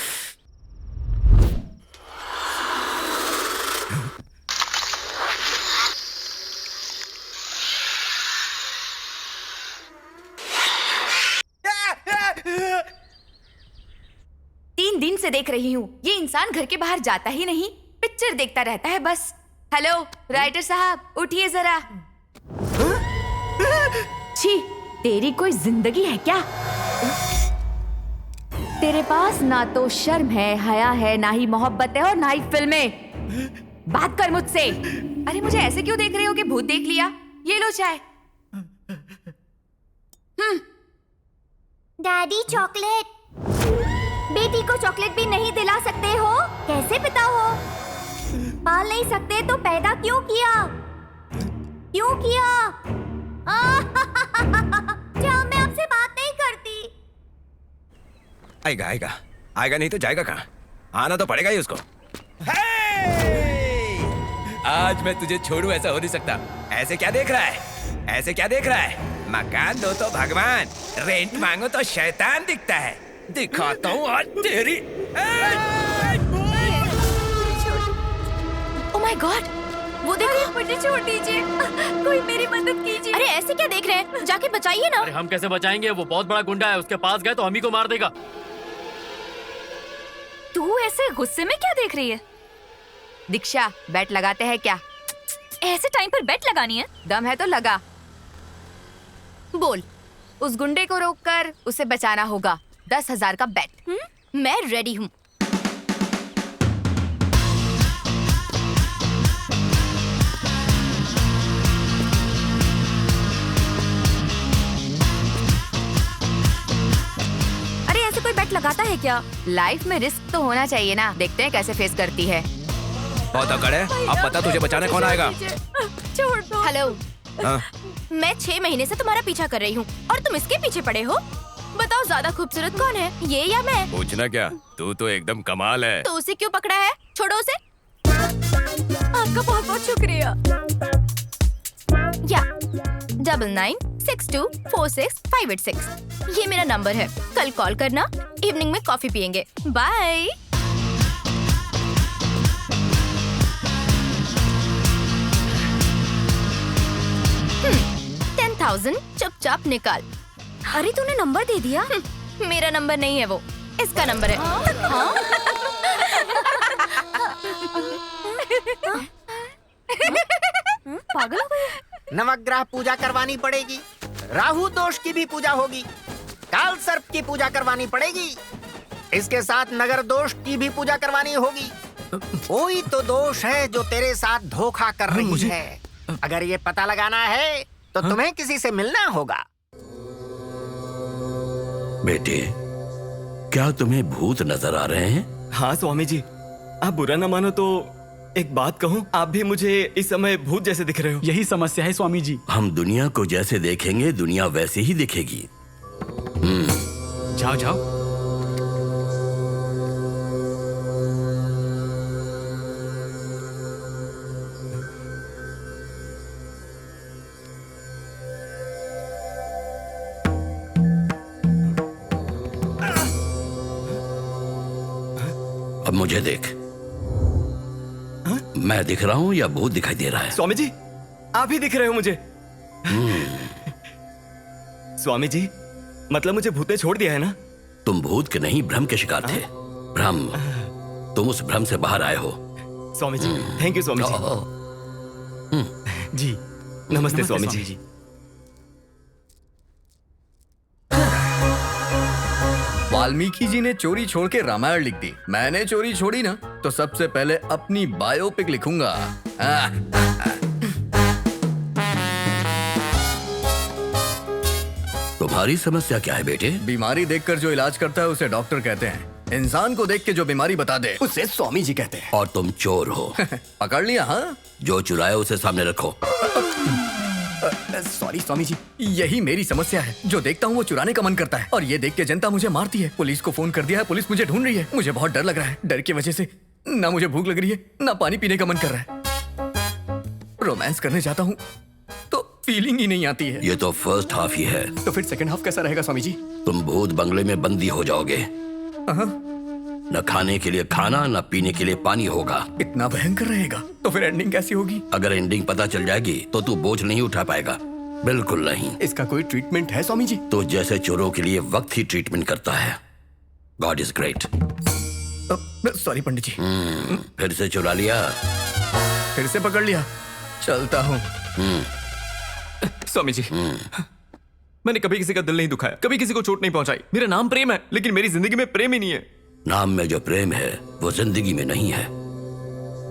तीन दिन से देख रही हूँ, ये इंसान घर के बाहर जाता ही नहीं, पिक्चर देखता रहता है बस। हेलो राइटर साहब, उठिए जरा। छी, तेरी कोई जिंदगी है क्या? तेरे पास ना तो शर्म है, हया है, ना ही मोहब्बत है और ना ही फिल्में। बात कर मुझसे। अरे मुझे ऐसे क्यों देख रहे हो कि भूत देख लिया? ये लो चाय। Daddy chocolate. बेटी को चॉकलेट भी नहीं दिला सकते हो? कैसे पिता हो? पाल नहीं सकते तो पैदा क्यों किया? क्यों किया? क्या मैं आपसे बात नहीं करती? आएगा आएगा आएगा, नहीं तो जाएगा कहाँ? आना तो पड़ेगा ही उसको। आज मैं तुझे छोड़ू ऐसा हो नहीं सकता। ऐसे क्या देख रहा है? ऐसे क्या देख रहा है? मकान दो तो भगवान, रेंट मांगो तो शैतान दिखता है। दिखाता हूँ आज तेरी। ओह माय गॉड, वो देखो। मुझे छोड़ दीजिए, कोई मेरी मदद कीजिए। अरे ऐसे क्या देख रहे हैं? जाके बचाइए ना। अरे हम कैसे बचाएंगे? वो बहुत बड़ा गुंडा है, उसके पास गए तो हम ही को मार देगा। तू ऐसे गुस्से में क्या देख रही है? दीक्षा, बेट लगाते हैं क्या? ऐसे टाइम पर बेट लगानी है? दम है तो लगा। बोल, उस गुंडे को रोककर उसे बचाना होगा। 10,000 का बेट। मैं रेडी हूँ। अरे ऐसे कोई बेट लगाता है क्या? लाइफ में रिस्क तो होना चाहिए ना। देखते हैं कैसे फेस करती है। बहुत अकड़ है। अब पता तुझे बचाने कौन आएगा? छोड़ दो। हेलो, हाँ? मैं 6 महीने से तुम्हारा पीछा कर रही हूँ और तुम इसके पीछे पड़े हो। बताओ ज्यादा खूबसूरत कौन है, ये या मैं? पूछना क्या, तू तो एकदम कमाल है। तो उसे क्यों पकड़ा है? छोड़ो उसे। आपका बहुत बहुत शुक्रिया। या 9962465586 ये मेरा नंबर है। कल कॉल करना, इवनिंग में कॉफी पियेंगे। बाय। 10,000 चुपचाप निकाल। अरे तूने नंबर दे दिया? मेरा नंबर नहीं है वो, इसका नंबर है। हाँ? पागल हो गए? नवग्रह पूजा करवानी पड़ेगी, राहु दोष की भी पूजा होगी, काल सर्प की पूजा करवानी पड़ेगी, इसके साथ नगर दोष की भी पूजा करवानी होगी। कोई तो दोष है जो तेरे साथ धोखा कर रही है। अगर ये पता लगाना है तो तुम्हें किसी से मिलना होगा। बेटे, क्या तुम्हें भूत नजर आ रहे हैं? हाँ स्वामी जी, आप बुरा ना मानो तो एक बात कहूँ, आप भी मुझे इस समय भूत जैसे दिख रहे हो। यही समस्या है स्वामी जी। हम दुनिया को जैसे देखेंगे दुनिया वैसे ही दिखेगी। जाओ जाओ। अब मुझे देख। मैं दिख रहा हूँ या भूत दिखाई दे रहा है? स्वामी जी, आप ही दिख रहे हो मुझे। स्वामी जी, मतलब मुझे भूत ने छोड़ दिया है ना? तुम भूत के नहीं, भ्रम के शिकार थे। भ्रम, तुम उस भ्रम से बाहर आए हो। Swami ji, thank you Swami ji. जी नमस्ते स्वामी जी। वाल्मीकि जी ने चोरी छोड़ के रामायण लिख दी, मैंने चोरी छोड़ी ना तो सबसे पहले अपनी बायोपिक लिखूंगा। तुम्हारी समस्या क्या है बेटे? बीमारी देखकर जो इलाज करता है उसे डॉक्टर कहते हैं। इंसान को देख के जो बीमारी बता दे उसे स्वामी जी कहते हैं। और तुम चोर हो। पकड़ लिया? हाँ, जो चुराया उसे सामने रखो। सॉरी स्वामी जी, यही मेरी समस्या है। जो देखता हूँ वो चुराने का मन करता है और ये देख के जनता मुझे मारती है। पुलिस को फोन कर दिया है, पुलिस मुझे ढूंढ रही है। मुझे बहुत डर लग रहा है। डर की वजह से ना मुझे भूख लग रही है ना पानी पीने का मन कर रहा है। रोमांस करने जाता हूँ तो फीलिंग ही नहीं आती है। ये तो फर्स्ट हाफ ही है। तो फिर सेकंड हाफ कैसा रहेगा स्वामी जी? तुम भूत बंगले में बंदी हो जाओगे। न खाने के लिए खाना न पीने के लिए पानी होगा। इतना भयंकर रहेगा तो फिर एंडिंग कैसी होगी? अगर एंडिंग पता चल जाएगी तो तू बोझ नहीं उठा पाएगा। बिल्कुल नहीं। इसका कोई ट्रीटमेंट है स्वामी जी? तो जैसे चोरों के लिए वक्त ही ट्रीटमेंट करता है। God is great. सॉरी पंडित जी। फिर से चुरा लिया? फिर से पकड़ लिया। चलता हूँ। स्वामी जी, मैंने कभी किसी का दिल नहीं दुखाया, कभी किसी को चोट नहीं पहुंचाई। मेरा नाम प्रेम है, लेकिन मेरी जिंदगी में प्रेम ही नहीं है। नाम में जो प्रेम है वो जिंदगी में नहीं है।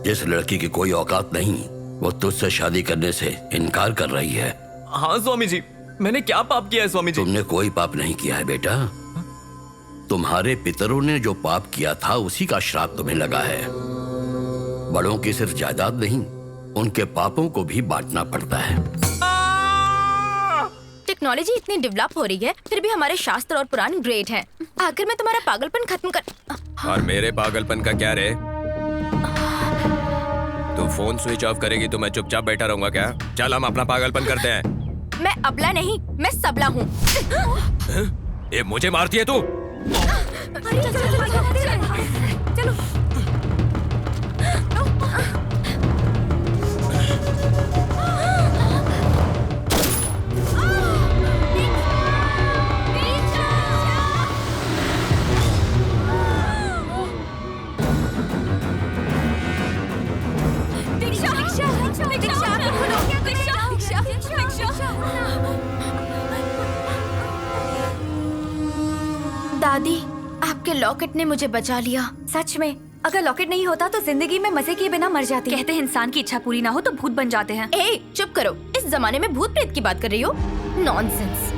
जिस लड़की की कोई औकात नहीं वो तुझसे शादी करने से इनकार कर रही है। हाँ स्वामी जी, मैंने क्या पाप किया है स्वामी जी? तुमने कोई पाप नहीं किया है बेटा। तुम्हारे पितरों ने जो पाप किया था उसी का श्राप तुम्हें लगा है। बड़ों की सिर्फ जायदाद नहीं, उनके पापों को भी बांटना पड़ता है। टेक्नोलॉजी इतनी डेवलप हो रही है, फिर भी हमारे शास्त्र और पुराण ग्रेट हैं। आखिर मैं तुम्हारा पागलपन खत्म कर। और मेरे पागलपन का क्या रे? तू फोन स्विच ऑफ करेगी तो मैं चुपचाप बैठा रहूंगा क्या? चल हम अपना पागलपन करते हैं। मैं अबला नहीं, मैं सबला हूँ। ये मुझे मारती है तू? चलो। दादी, आपके लॉकेट ने मुझे बचा लिया। सच में, अगर लॉकेट नहीं होता तो जिंदगी में मजे किए बिना मर जाती। कहते हैं इंसान की इच्छा पूरी ना हो तो भूत बन जाते हैं। ए, चुप करो। इस जमाने में भूत प्रेत की बात कर रही हो? नॉनसेंस।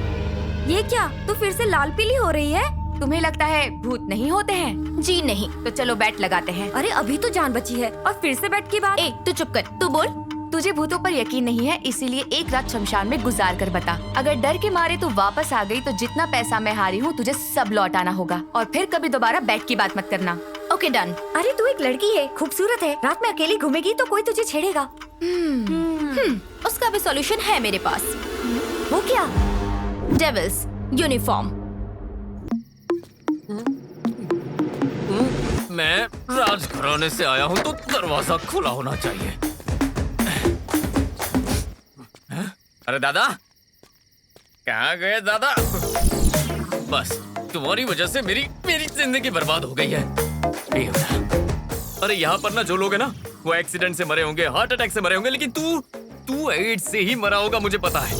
ये क्या, तू फिर से लाल पीली हो रही है? तुम्हें लगता है भूत नहीं होते हैं? जी नहीं। तो चलो बैट लगाते हैं। अरे अभी तो जान बची है और फिर से बैट की बात। ए, तू चुप कर। तू बोल। तुझे भूतों पर यकीन नहीं है, इसीलिए एक रात शमशान में गुजार कर बता। अगर डर के मारे तू वापस आ गई तो जितना पैसा मैं हारी हूँ तुझे सब लौटाना होगा, और फिर कभी दोबारा बैट की बात मत करना। Okay done. अरे तू एक लड़की है, खूबसूरत है, रात में अकेली घूमेगी तो कोई तुझे छेड़ेगा। उसका भी सॉल्यूशन है मेरे पास। वो क्या? Devil's uniform. मैं राजघराने से आया हूँ तो दरवाजा खुला होना चाहिए। अरे दादा, कहाँ गए दादा? बस तुम्हारी वजह से मेरी जिंदगी बर्बाद हो गई है। अरे यहाँ पर ना जो लोग हैं ना वो एक्सीडेंट से मरे होंगे, हार्ट अटैक से मरे होंगे, लेकिन तू एड्स से ही मरा होगा, मुझे पता है।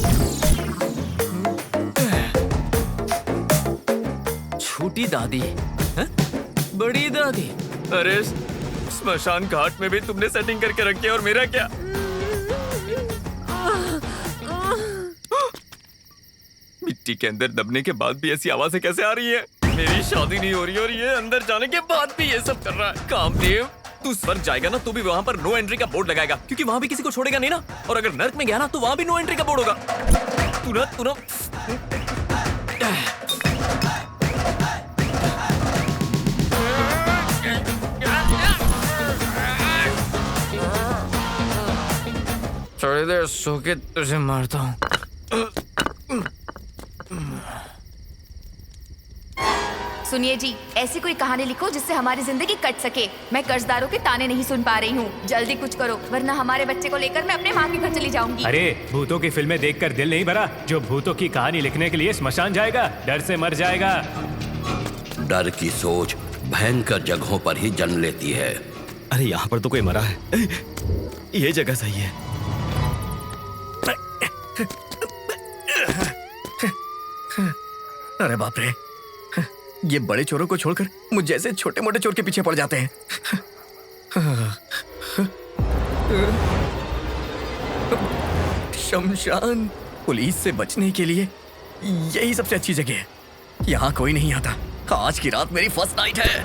छोटी दादी, बड़ी दादी, अरे स्मशान घाट में भी तुमने सेटिंग करके रखी है, और मेरा क्या? मिट्टी के अंदर दबने के बाद भी ऐसी आवाजें कैसे आ रही है? मेरी शादी नहीं हो रही और ये अंदर जाने के बाद भी ये सब कर रहा है। कामदेव, तू स्वर्ग जाएगा ना तो भी वहाँ पर नो एंट्री का बोर्ड लगाएगा, क्योंकि वहाँ भी किसी को छोड़ेगा नहीं ना। और अगर नर्क में गया ना तो वहाँ भी नो एंट्री का बोर्ड होगा। तू ना थोड़ी देर सो के तुझे मारता हूँ। सुनिए जी, ऐसी कोई कहानी लिखो जिससे हमारी जिंदगी कट सके। मैं कर्जदारों के ताने नहीं सुन पा रही हूँ। जल्दी कुछ करो, वरना हमारे बच्चे को लेकर मैं अपने माँ के घर चली जाऊंगी। अरे भूतों की फिल्में देखकर दिल नहीं भरा? जो भूतों की कहानी लिखने के लिए श्मशान जाएगा, डर से मर जाएगा। डर की सोच भयंकर जगहों पर ही जन्म लेती है। अरे यहाँ पर तो कोई मरा है। ये जगह सही है। अरे बाप रे, ये बड़े चोरों को छोड़कर मुझ जैसे छोटे मोटे चोर के पीछे पड़ जाते हैं। शमशान पुलिस से बचने के लिए यही सबसे अच्छी जगह है। यहाँ कोई नहीं आता, आज की रात मेरी फर्स्ट नाइट है।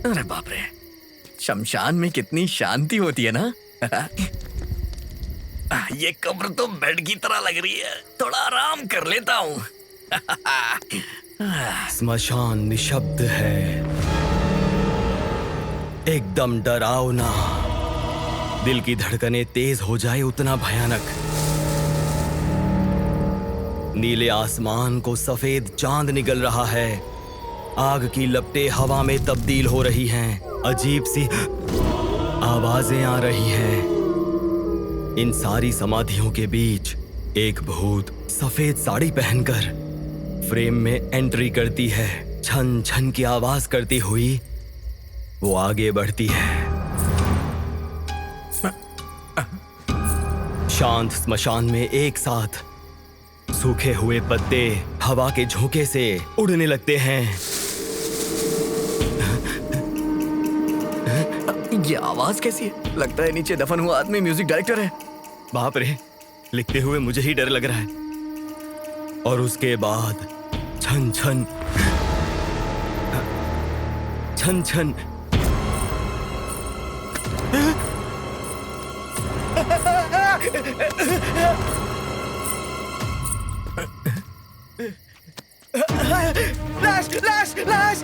अरे बाप रे, शमशान में कितनी शांति होती है ना। ये कब्र तो बेड की तरह लग रही है, थोड़ा आराम कर लेता हूँ। स्मशान निशब्द है, एकदम डरावना, दिल की धड़कनें तेज हो जाए उतना भयानक। नीले आसमान को सफेद चांद निगल रहा है, आग की लपटें हवा में तब्दील हो रही हैं, अजीब सी आवाजें आ रही हैं। इन सारी समाधियों के बीच एक भूत सफेद साड़ी पहनकर फ्रेम में एंट्री करती है। छन छन की आवाज करती हुई वो आगे बढ़ती है। शांत स्मशान में एक साथ सूखे हुए पत्ते हवा के झोंके से उड़ने लगते हैं। ये आवाज कैसी है? लगता है नीचे दफन हुआ आदमी म्यूजिक डायरेक्टर है। बाप रे, लिखते हुए मुझे ही डर लग रहा है। और उसके बाद छन छन छन छन लाश लाश लाश।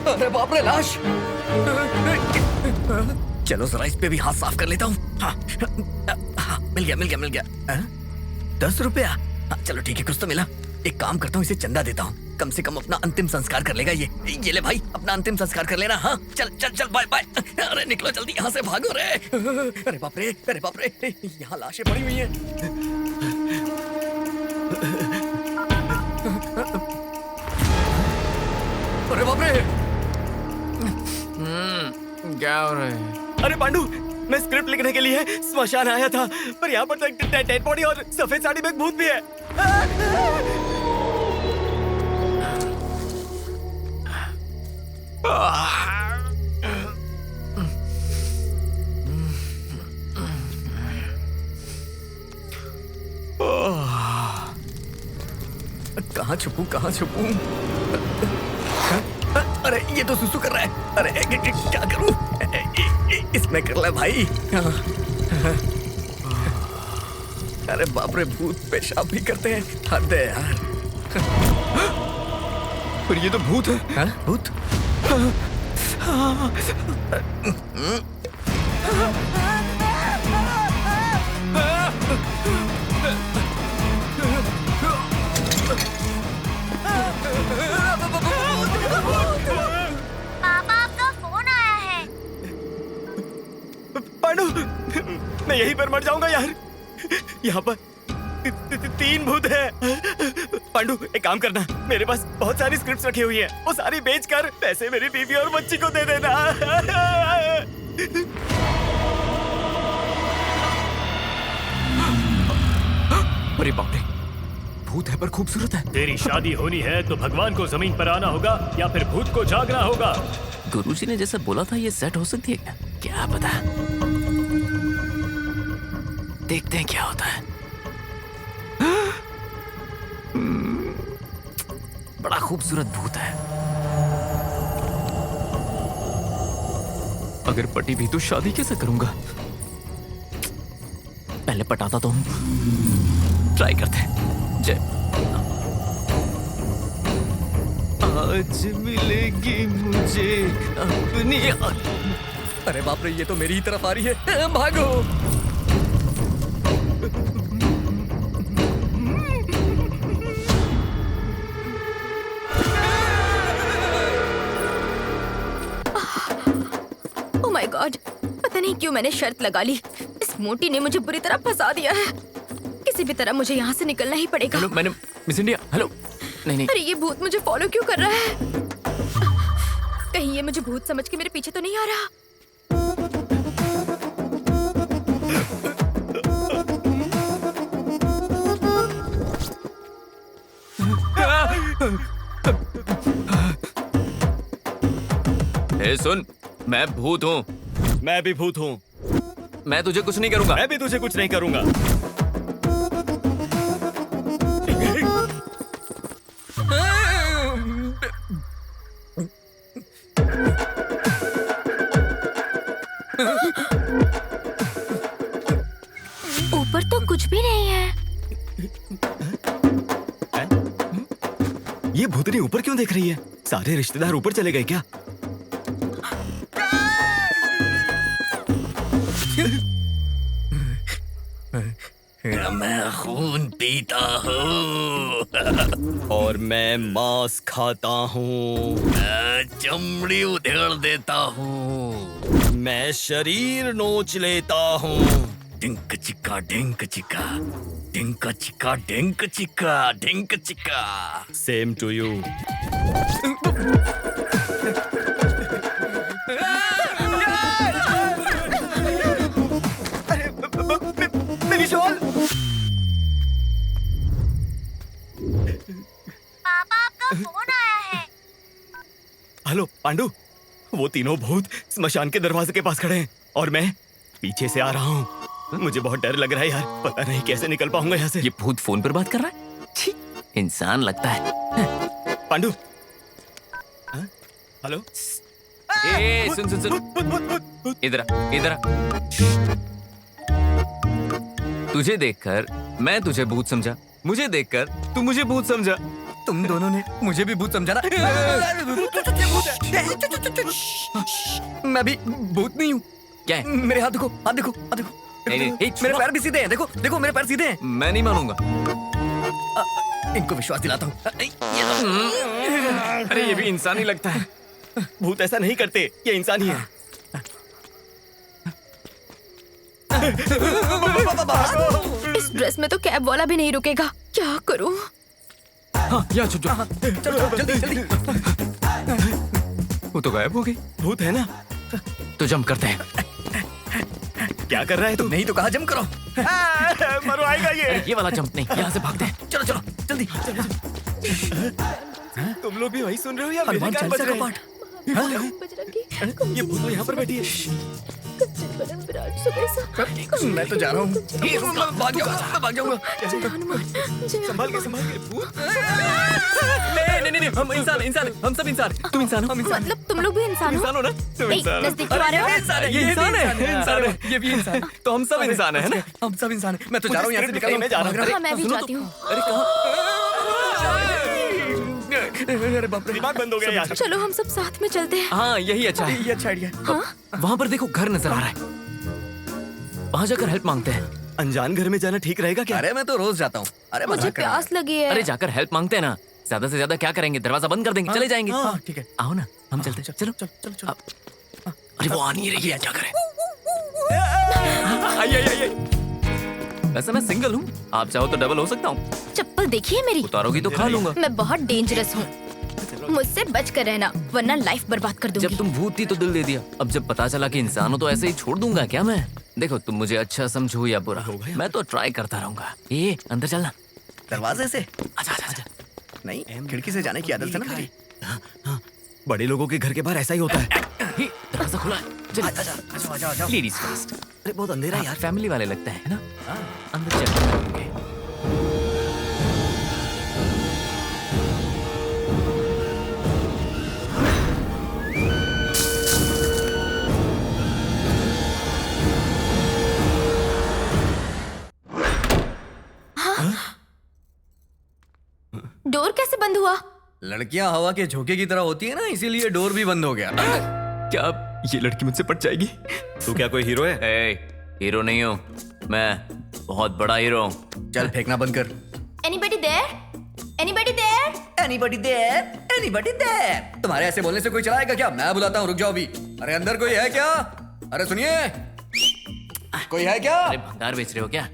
अरे बाप रे, लाश। चलो जरा इस पे भी हाथ साफ कर लेता हूँ। हाँ, मिल गया मिल गया मिल गया। 10 रुपया? हाँ, चलो ठीक है, कुछ तो मिला। एक काम करता हूँ, इसे चंदा देता हूँ, कम से कम अपना अंतिम संस्कार कर लेगा ये ले भाई, अपना अंतिम संस्कार कर लेना। हाँ चल चल चल, बाय बाय। अरे निकलो जल्दी यहाँ से, भागो रे। अरे बाप रे, अरे बाप रे, यहाँ लाशें पड़ी हुई हैं। अरे बाप रे, क्या हो रहा है? अरे पांडु, मैं स्क्रिप्ट लिखने के लिए स्मशान आया था, पर यहाँ पर तो एक डेड बॉडी और सफेद साड़ी में एक भूत भी है। कहाँ छुपूं कहाँ छुपूं? अरे ये तो सुसु कर रहा है। अरे क्या करूं? इसमें कर ले भाई। अरे बाप रे, भूत पेशाब भी करते हैं, हद है यार। पर ये तो भूत है। हाँ? भूत? पापा आपका फोन आया है। पांडु, मैं यहीं पर मर जाऊंगा यार। यहाँ पर 3 भूत है। पांडु, एक काम करना, मेरे पास बहुत सारी स्क्रिप्ट्स रखी हुई हैं, वो सारी बेचकर पैसे मेरी बीवी और बच्ची को दे देना। अरे बाप रे, भूत है पर खूबसूरत है। तेरी शादी होनी है तो भगवान को जमीन पर आना होगा या फिर भूत को जागना होगा। गुरुजी ने जैसे बोला था, ये सेट हो सकती है क्या? क्या पता, देखते हैं क्या होता है। बड़ा खूबसूरत भूत है। अगर पटी भी तो शादी कैसे करूंगा? पहले पटाता तो हूं, ट्राई करते हैं। जय। आज मिलेगी मुझे अपनी। अरे बाप रे, ये तो मेरी ही तरफ आ रही है, भागो। ओह माय गॉड, पता नहीं क्यों मैंने शर्त लगा ली। इस मोटी ने मुझे बुरी तरह फंसा दिया है। किसी भी तरह मुझे यहाँ से निकलना ही पड़ेगा। हेलो, मैंने मिस इंडिया। हेलो। नहीं नहीं, अरे ये भूत मुझे फॉलो क्यों कर रहा है? कहीं ये मुझे भूत समझ के मेरे पीछे तो नहीं आ रहा? ए सुन, मैं भूत हूँ। मैं भी भूत हूँ। मैं तुझे कुछ नहीं करूंगा। मैं भी तुझे कुछ नहीं करूंगा। ऊपर तो कुछ भी नहीं है। ये भूतनी ऊपर क्यों देख रही है? सारे रिश्तेदार ऊपर चले गए क्या? मैं खून पीता हूँ और मैं मांस खाता हूँ। मैं चमड़ी उधेड़ देता हूँ। मैं शरीर नोच लेता हूँ। डिंक चिक्का डिंक चिक्का डिंक चिक्का डिंक चिक्का डिंक चिक्का। Same to you. मेरी शॉल। पापा आपका फोन आया है। हेलो पांडु, वो तीनों भूत स्मशान के दरवाजे के पास खड़े हैं और मैं पीछे से आ रहा हूँ। मुझे बहुत डर लग रहा है यार, पता नहीं कैसे निकल पाऊंगा यहाँ से। ये भूत फोन पर बात कर रहा है? छी, इंसान लगता है। पांडु। हाँ? हेलो। ए, सुन सुन सुन, इधर आ, इधर आ। तुझे देखकर मैं तुझे भूत समझा, मुझे देखकर तू मुझे भूत समझा। तुम दोनों ने मुझे भी भूत समझा ना? मैं भी भूत नहीं हूँ। क्या है? मेरे हाथ देखो, हाथ देखो, हाथ देखो। नहीं, मेरे पैर भी सीधे हैं। देखो देखो मेरे पैर सीधे हैं। मैं नहीं मानूंगा। इनको विश्वास दिलाता हूँ। अरे ये भी इंसान ही लगता है। भूत ऐसा नहीं करते, ये इंसान ही है। इस ड्रेस में तो कैब वाला भी नहीं रुकेगा, क्या करूं? हाँ, यहाँ छुप जाओ। चलो जल्दी जल्दी। वो तो गायब हो गई। भूत है ना? तो जंप करते हैं। क्या कर रहा है तू? नहीं तो कहा जंप करो। मरवाएगा ये। ये वाला जंप नहीं, यहाँ से भागते हैं। चलो चलो जल्दी। तुम लोग भी वही सुन रहे हो या मेरे हनुमान कान बज चालीसा रहे का हैं? पाठ। ये भूत तो यहाँ पर बैठी है। मैं तो जा रहा हूँ। मैं भाग जाऊंगा। संभाल के भूत। नहीं नहीं नहीं, हम इंसान इंसान, हम सब इंसान। तुम इंसान हो, हम इंसान। मतलब तुम लोग भी इंसान हो? इंसान हो ना? तुम इंसान हो। नजदीक क्यों आ रहे हो? ये इंसान है, इंसान है, ये भी इंसान। तो हम सब इंसान है ना? हम सब इंसान हैं। मैं तो जा रहा हूँ यहाँ से, निकल मैं जा रहा हूँ। हाँ, मैं भी जाती हूँ। अरे कहाँ? अरे बाप रे, दिमाग बंद हो गया यार। चलो हम सब साथ में चलते हैं। हाँ यही अच्छा है। ये अच्छा आइडिया। हाँ? वहाँ पर देखो घर नजर आ रहा है, वहाँ जाकर हेल्प मांगते हैं। अनजान घर में जाना ठीक रहेगा क्या? अरे मैं तो रोज जाता हूँ। अरे मुझे प्यास लगी है। अरे जाकर हेल्प मांगते हैं ना, ज्यादा से ज्यादा क्या करेंगे, दरवाजा बंद कर देंगे, चले जाएंगे। हाँ ठीक है, आओ ना, हम चलते हैं। चलो चलो चलो। अरे वो आ नहीं रही है, क्या करें? आइए। वैसे मैं सिंगल हूँ, आप चाहो तो डबल हो सकता हूँ। चप्पल देखिए मेरी। उतारोगी तो खा लूंगा। मैं बहुत डेंजरस हूँ, मुझसे बच कर रहना वरना लाइफ बर्बाद कर दूंगी। जब तुम भूत थी तो दिल दे दिया, अब जब पता चला कि इंसान हो तो ऐसे ही छोड़ दूंगा क्या मैं? देखो तुम मुझे अच्छा समझो या बुरा, मैं तो ट्राई करता रहूंगा। ये अंदर चलना। दरवाजे से? अच्छा। नहीं, खिड़की से जाने की आदत है ना मेरी। हाँ, बड़े लोगों के घर के बाहर ऐसा ही होता है। दरवाजा खुला है। जाओ। Ladies first. अरे बहुत अंधेरा है यार। फैमिली वाले लगते हैं ना? अंदर चलते होंगे। डोर कैसे बंद हुआ? लड़कियां हवा के झोंके की तरह होती है ना, इसीलिए डोर भी बंद हो गया। क्या ये लड़की मुझसे पट जाएगी? तू क्या कोई हीरो है? हीरो नहीं हूँ मैं, बहुत बड़ा हीरो हूँ। चल फेंकना बंद कर। Anybody there? Anybody there? Anybody there? Anybody there? तुम्हारे ऐसे बोलने से कोई चलाएगा क्या? मैं बुलाता हूँ, रुक जाओ अभी। अरे अंदर कोई है क्या? अरे सुनिए, कोई है क्या? अरे भंगार बेच रहे हो क्या?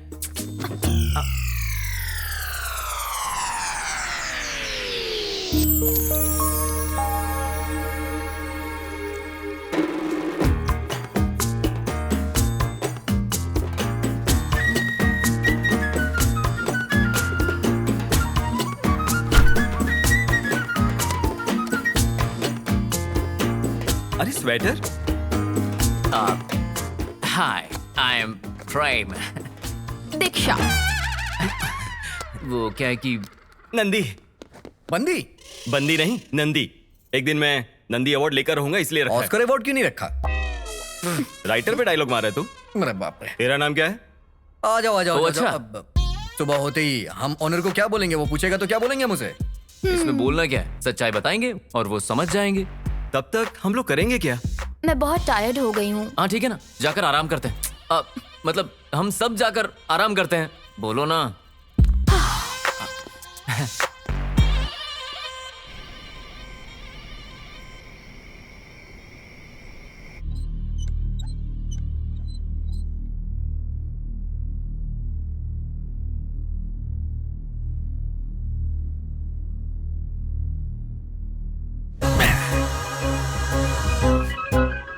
अरे स्वेटर? हाय, आई एम प्रेम। दीक्षा। वो क्या है कि नंदी। बंदी? बंदी नहीं, नंदी। एक दिन मैं नंदी अवार्ड लेकर रहूंगा इसलिए रखा है। ऑस्कर अवार्ड क्यों नहीं रखा? राइटर पे डायलॉग मारा है तू? मेरे बाप रे। तेरा नाम क्या है? आ जाओ आ जाओ। ओ, आ जाओ। अच्छा। अब सुबह होते ही हम ऑनर को क्या बोलेंगे? वो पूछेगा तो क्या बोलेंगे मुझे? इसमें बोलना क्या है? सच्चाई बताएंगे और वो समझ जाएंगे। तब तक हम लोग करेंगे क्या? मैं बहुत टायर्ड हो गई हूँ। हाँ ठीक है ना, जाकर आराम करते हैं। मतलब हम सब जाकर आराम करते हैं। बोलो ना।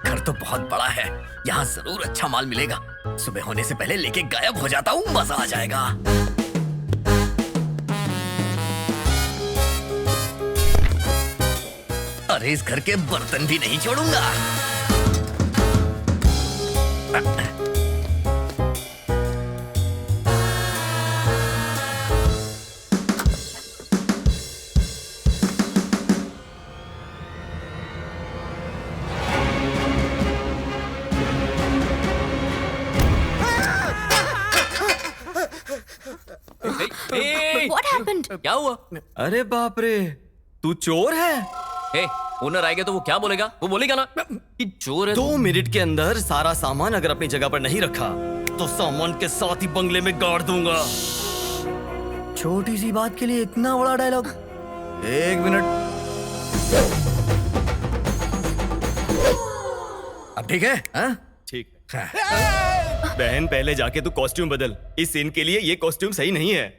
घर तो बहुत बड़ा है, यहाँ जरूर अच्छा माल मिलेगा। सुबह होने से पहले लेके गायब हो जाता हूँ, मजा आ जाएगा। अरे इस घर के बर्तन भी नहीं छोड़ूंगा। What happened? क्या हुआ? अरे बाप रे, तू चोर है? ओनर आएगा तो वो क्या बोलेगा? वो बोलेगा ना कि चोर है। 2 मिनट के अंदर सारा सामान अगर अपनी जगह पर नहीं रखा तो सामान के साथ ही बंगले में गाड़ दूंगा। छोटी सी बात के लिए इतना बड़ा डायलॉग? 1 मिनट। अब ठीक है? हाँ? ठीक है। बहन पहले जाके तू कॉस्ट्यूम बदल। इस सीन के लिए ये कॉस्ट्यूम सही नहीं है।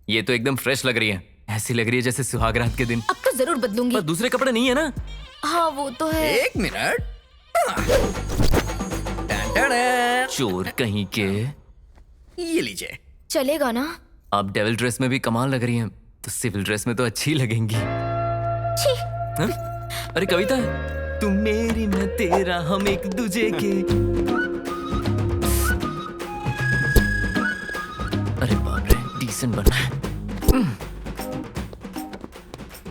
ये तो एकदम फ्रेश लग रही है। ऐसी लग रही है जैसे सुहागरात के दिन। अब तो जरूर बदलूंगी। पर दूसरे कपड़े नहीं है ना? हाँ वो तो है। 1 मिनट। चोर कहीं के। ये लीजिए। चलेगा ना? आप डेविल ड्रेस में भी कमाल लग रही हैं, तो सिविल ड्रेस में तो अच्छी लगेंगी। छी। हाँ? अरे कविता है, तुम मेरी मैं तेरा हम एक दूजे के। अरे बाप रे, डिसेंट बनना है।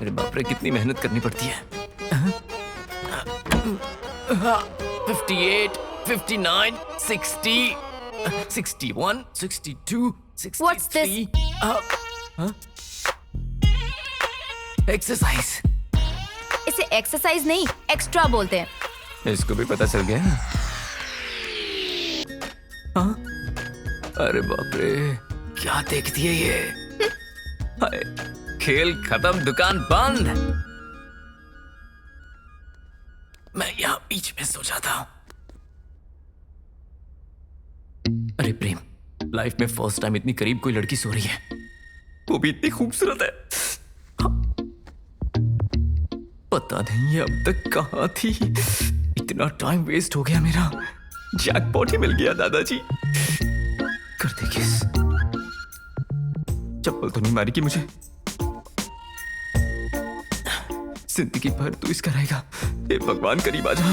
अरे बाप रे, कितनी मेहनत करनी पड़ती है। 58, 59, 60, 61, 62, 63. What's this? एक्सरसाइज। इसे एक्सरसाइज नहीं, एक्स्ट्रा बोलते हैं। इसको भी पता चल गया। हाँ? अरे बाप रे, क्या देखती है ये? हाय, खेल खत्म, दुकान बंद। मैं यहाँ बीच में सो जाता हूँ। अरे प्रेम, लाइफ में फर्स्ट टाइम इतनी करीब कोई लड़की सो रही है, वो भी इतनी खूबसूरत है। पता नहीं ये अब तक कहाँ थी। इतना टाइम वेस्ट हो गया मेरा। जैकपॉट ही मिल गया दादाजी। कर दे किस। चप्पल तो नहीं मारी कि मुझे। जिंदगी भर तू इसका रहेगा। हे भगवान, करीब आ जा।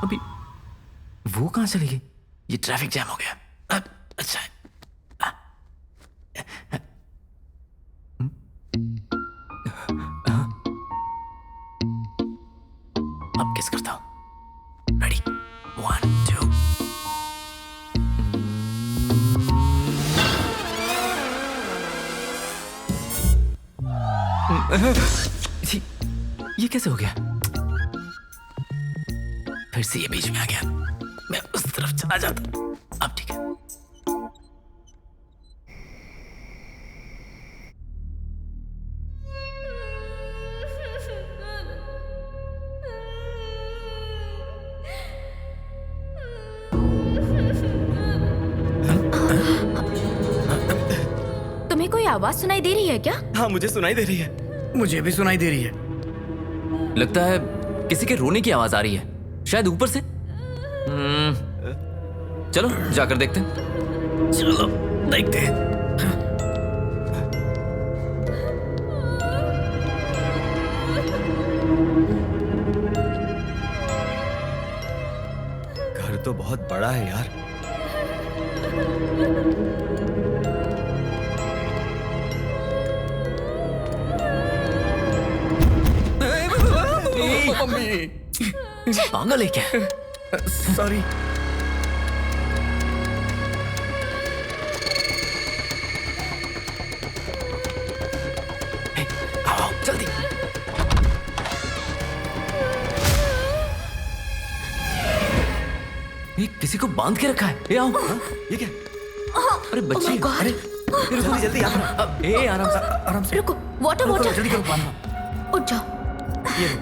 अभी वो कहां चली गई? ये ट्रैफिक जैम हो गया। अच्छा है। अब किस करता हूं? रेडी, 1, 2। ये कैसे हो गया? फिर से ये बीच में आ गया। मैं उस तरफ चला जाता। अब ठीक है। तुम्हें कोई आवाज सुनाई दे रही है क्या? हाँ, मुझे सुनाई दे रही है। मुझे भी सुनाई दे रही है। लगता है किसी के रोने की आवाज आ रही है, शायद ऊपर से। चलो जाकर देखते हैं। चलो देखते हैं। घर तो बहुत बड़ा है यार। मम्मी पागल है क्या? सॉरी। आओ जल्दी। ये किसी को बांध के रखा है। ये आओ। ये क्या? अरे बच्ची। अरे जल्दी जल्दी ए आराम से। रुको, वाटर वाटर। जल्दी करो, बांधो। उठ जाओ। ये लो।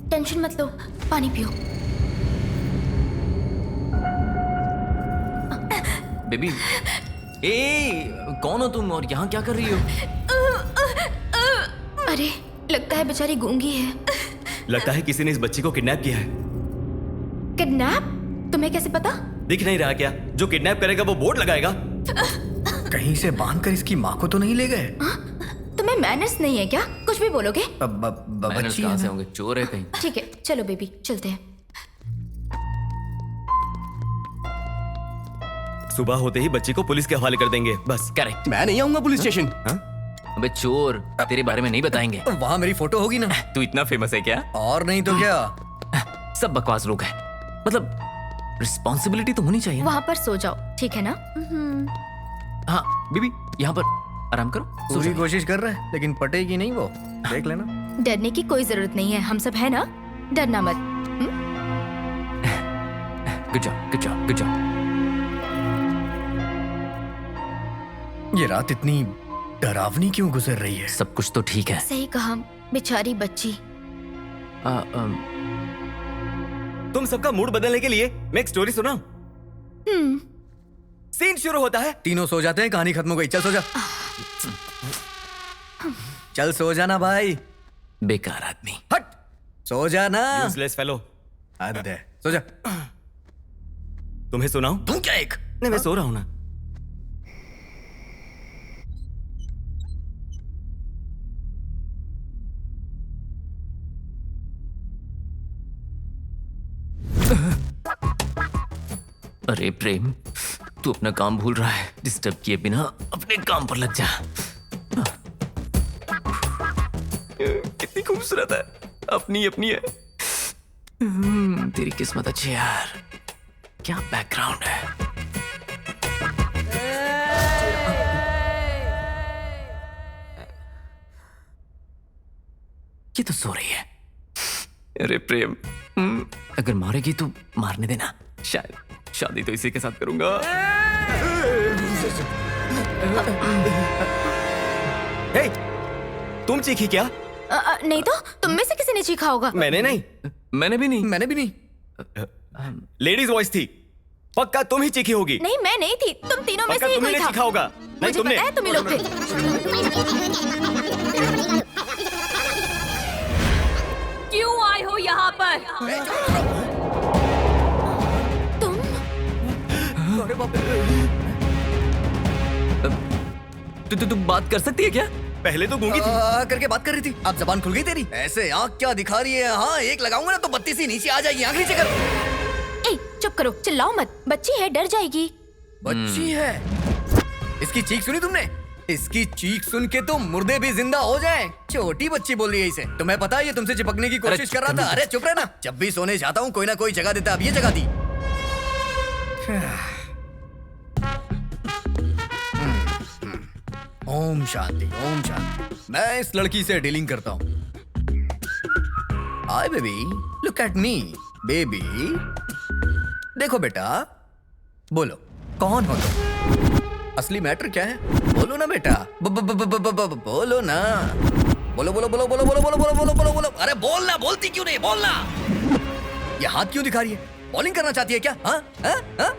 टेंशन मत लो, पानी पियो। बेबी, कौन हो तुम और यहाँ क्या कर रही हो? अरे लगता है बेचारी गूंगी है। लगता है किसी ने इस बच्ची को किडनैप किया है। किडनैप? तुम्हें कैसे पता? दिख नहीं रहा क्या? जो किडनैप करेगा वो बोर्ड लगाएगा। कहीं से बांधकर इसकी माँ को तो नहीं ले गए? तुम्हें मैनर्स नहीं है क्या? कुछ भी बोलोगे? मैनर्स कहाँ से होंगे? चोर है कहीं। ठीक है चलो बेबी चलते हैं। सुबह होते ही बच्ची को पुलिस के हवाले कर देंगे बस। करेक्ट। मैं नहीं आऊंगा पुलिस स्टेशन। अबे चोर, तेरे बारे में नहीं बताएंगे। वहाँ मेरी फोटो होगी ना। तू इतना फेमस है क्या? और नहीं तो क्या। सब बकवास लोग हैं। मतलब रिस्पॉन्सिबिलिटी तो होनी चाहिए। वहाँ पर सो जाओ, ठीक है ना? हाँ बीबी, यहाँ पर आराम करो। पूरी कोशिश कर रहा है लेकिन पटेगी नहीं वो। देख लेना। डरने की कोई जरूरत नहीं है, हम सब है ना, डरना मत। Good job, good job, good job. ये रात इतनी डरावनी क्यों गुजर रही है? सब कुछ तो ठीक है। सही कहा, बेचारी बच्ची। तुम सबका मूड बदलने के लिए मैं एक स्टोरी सुना। सीन शुरू होता है। तीनों सो जाते हैं, कहानी खत्म हो गई। चल सो जा। चल सो जाना भाई। बेकार आदमी। हट, सो जाना। Useless fellow. हद है, सो जा। तुम्हें सुनाऊं? तुम क्या एक? नहीं, मैं सो रहा हूं ना। अरे प्रेम, तू अपना काम भूल रहा है। डिस्टर्ब किए बिना अपने काम पर लग जा। कितनी खूबसूरत है। अपनी अपनी है। तेरी किस्मत अच्छी है यार। क्या बैकग्राउंड है। ये तो सो रही है। अरे प्रेम, अगर मारेगी तो मारने देना। शायद शादी तो इसी के साथ करूंगा। हे, तुम चीखी क्या? नहीं तो तुम में से किसी ने चीखा होगा। मैंने नहीं। मैंने भी नहीं। मैंने भी नहीं। लेडीज वॉइस थी। पक्का तुम ही चीखी होगी। नहीं मैं नहीं थी, तुम तीनों में पक्का से ही तुमने कोई था। चीखा होगा। नहीं मुझे तुमने। पता है तुम ही लोग थे। क्यों आए हो यहाँ पर? अरे बाप रे। तू बात कर सकती है क्या? पहले तो गूंगी थी। करके बात कर रही थी, अब जबान खुल गई तेरी। ऐसे आँख क्या दिखा रही है? हाँ, एक लगाऊंगा ना तो 32 ही नीचे आ जाएगी। आँख नीचे कर। ए, चुप करो, चिल्लाओ मत। बच्ची है, डर जाएगी। बच्ची है? इसकी चीख सुनी तुमने? इसकी चीख सुन के तो मुर्दे भी जिंदा हो जाएं। छोटी बच्ची बोल रही है इसे। तुम्हें पता है ये तुमसे चिपकने की कोशिश कर रहा था। अरे चुप रहना। जब भी सोने जाता हूँ कोई ना कोई जगह देता। अब ये जगह दी। ओम शांति, ओम शांति। मैं इस लड़की से डीलिंग करता हूँ। Hi baby, look at me baby. देखो बेटा, बोलो कौन हो तुम? असली मैटर क्या है? बोलो ना बेटा। बोलो ना। बोलो बोलो बोलो बोलो बोलो बोलो बोलो बोलो बोलो बोलो। अरे बोलना, बोलती क्यों नहीं? बोलना। ये हाथ क्यों दिखा रही है? बॉलिंग करना चाहती है क्या? हाँ हाँ हाँ?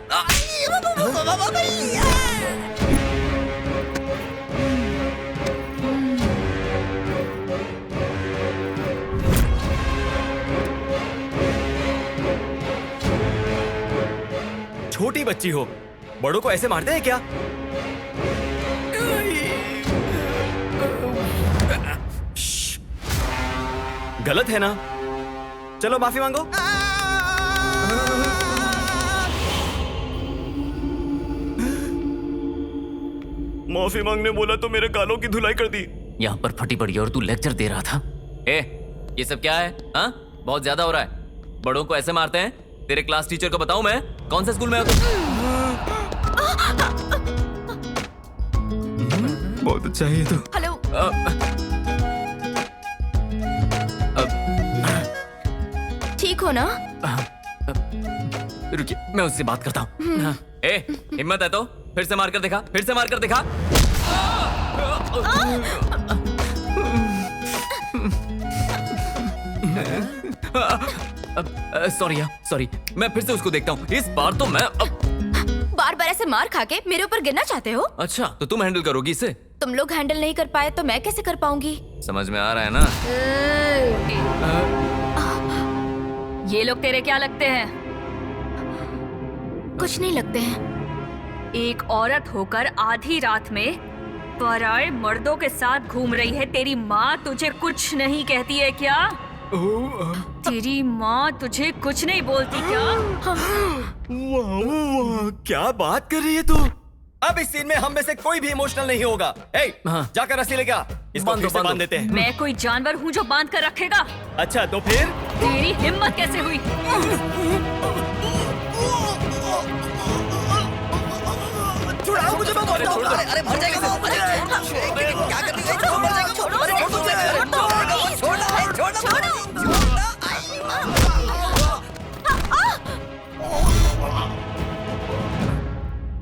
बच्ची हो, बड़ों को ऐसे मारते हैं क्या? श्श्श, गलत है ना? चलो माफी मांगो। माफी मांगने बोला तो मेरे गालों की धुलाई कर दी। यहाँ पर फटी पड़ी और तू लेक्चर दे रहा था। ए, ये सब क्या है? हाँ, बहुत ज्यादा हो रहा है। बड़ों को ऐसे मारते हैं? तेरे क्लास टीचर को बताऊं मैं? कौन से स्कूल में हो तुम? बहुत अच्छा है ये तो। हेलो। ठीक हो ना? रुकिए, मैं उससे बात करता हूँ। ए, हिम्मत है तो फिर से मार कर दिखा, फिर से मार कर दिखा। सॉरी सॉरी, मैं फिर से उसको देखता हूँ। इस बार तो मैं बार बार ऐसे मार खा के मेरे ऊपर गिरना चाहते हो? अच्छा, तो तुम हैंडल करोगी इसे? तुम लोग हैंडल नहीं कर पाए तो मैं कैसे कर पाऊंगी? समझ में आ रहा है ना? ये लोग तेरे क्या लगते हैं? कुछ नहीं लगते हैं। एक औरत होकर आधी रात में पराए मर्दों के साथ घूम रही है। तेरी माँ तुझे कुछ नहीं कहती है क्या? तेरी माँ तुझे कुछ नहीं बोलती क्या? वाह, क्या बात कर रही है तू? अब इस सीन में हम में से कोई भी इमोशनल नहीं होगा। जाकर रस्सी लेके आ, इसको फिर से बांध देते हैं। मैं कोई जानवर हूँ जो बांध कर रखेगा? अच्छा तो फिर? तेरी हिम्मत कैसे हुई? छुड़ाओ मुझे, मैं मर जाऊंगा। अरे मर जाएगा वो। अरे क्या कर रही है? छोड़, मर जाएगा। छोड़ो,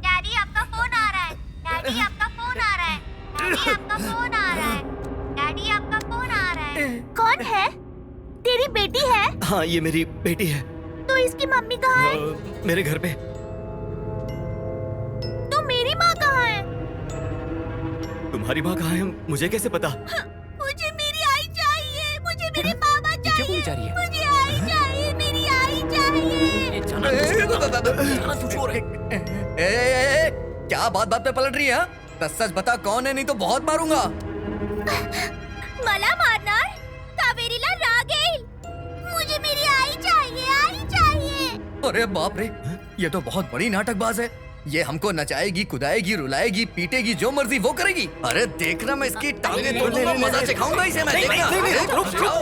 डैडी आपका फोन आ रहा है। डैडी आपका फोन आ रहा है। डैडी आपका फोन आ रहा है। डैडी आपका फोन आ रहा है। कौन है? तेरी बेटी है? हाँ, ये मेरी बेटी है। तो इसकी मम्मी कहाँ है? मेरे घर पे। तो मेरी माँ कहाँ है? तुम्हारी माँ कहाँ है मुझे कैसे पता? मुझे मेरी आई चाहिए। मुझे मेरे मामा चाहिए। बोली जा रही है? मुझे आई चाहिए। मेरी आई चाहिए। क्या बात बात पे पलट रही है? सच बता कौन है, नहीं तो बहुत मारूंगा। मला मारणार? कावेरीला राग येईल। मुझे मेरी आई चाहिए। आई चाहिए। अरे बाप रे, ये तो बहुत बड़ी नाटकबाज है। ये हमको नचाएगी, कुदाएगी, रुलाएगी, पीटेगी, जो मर्जी वो करेगी। अरे देखना, मैं इसकी टांगे तोड़ूंगा, मजा चखाऊंगा इसे मैं। देखना,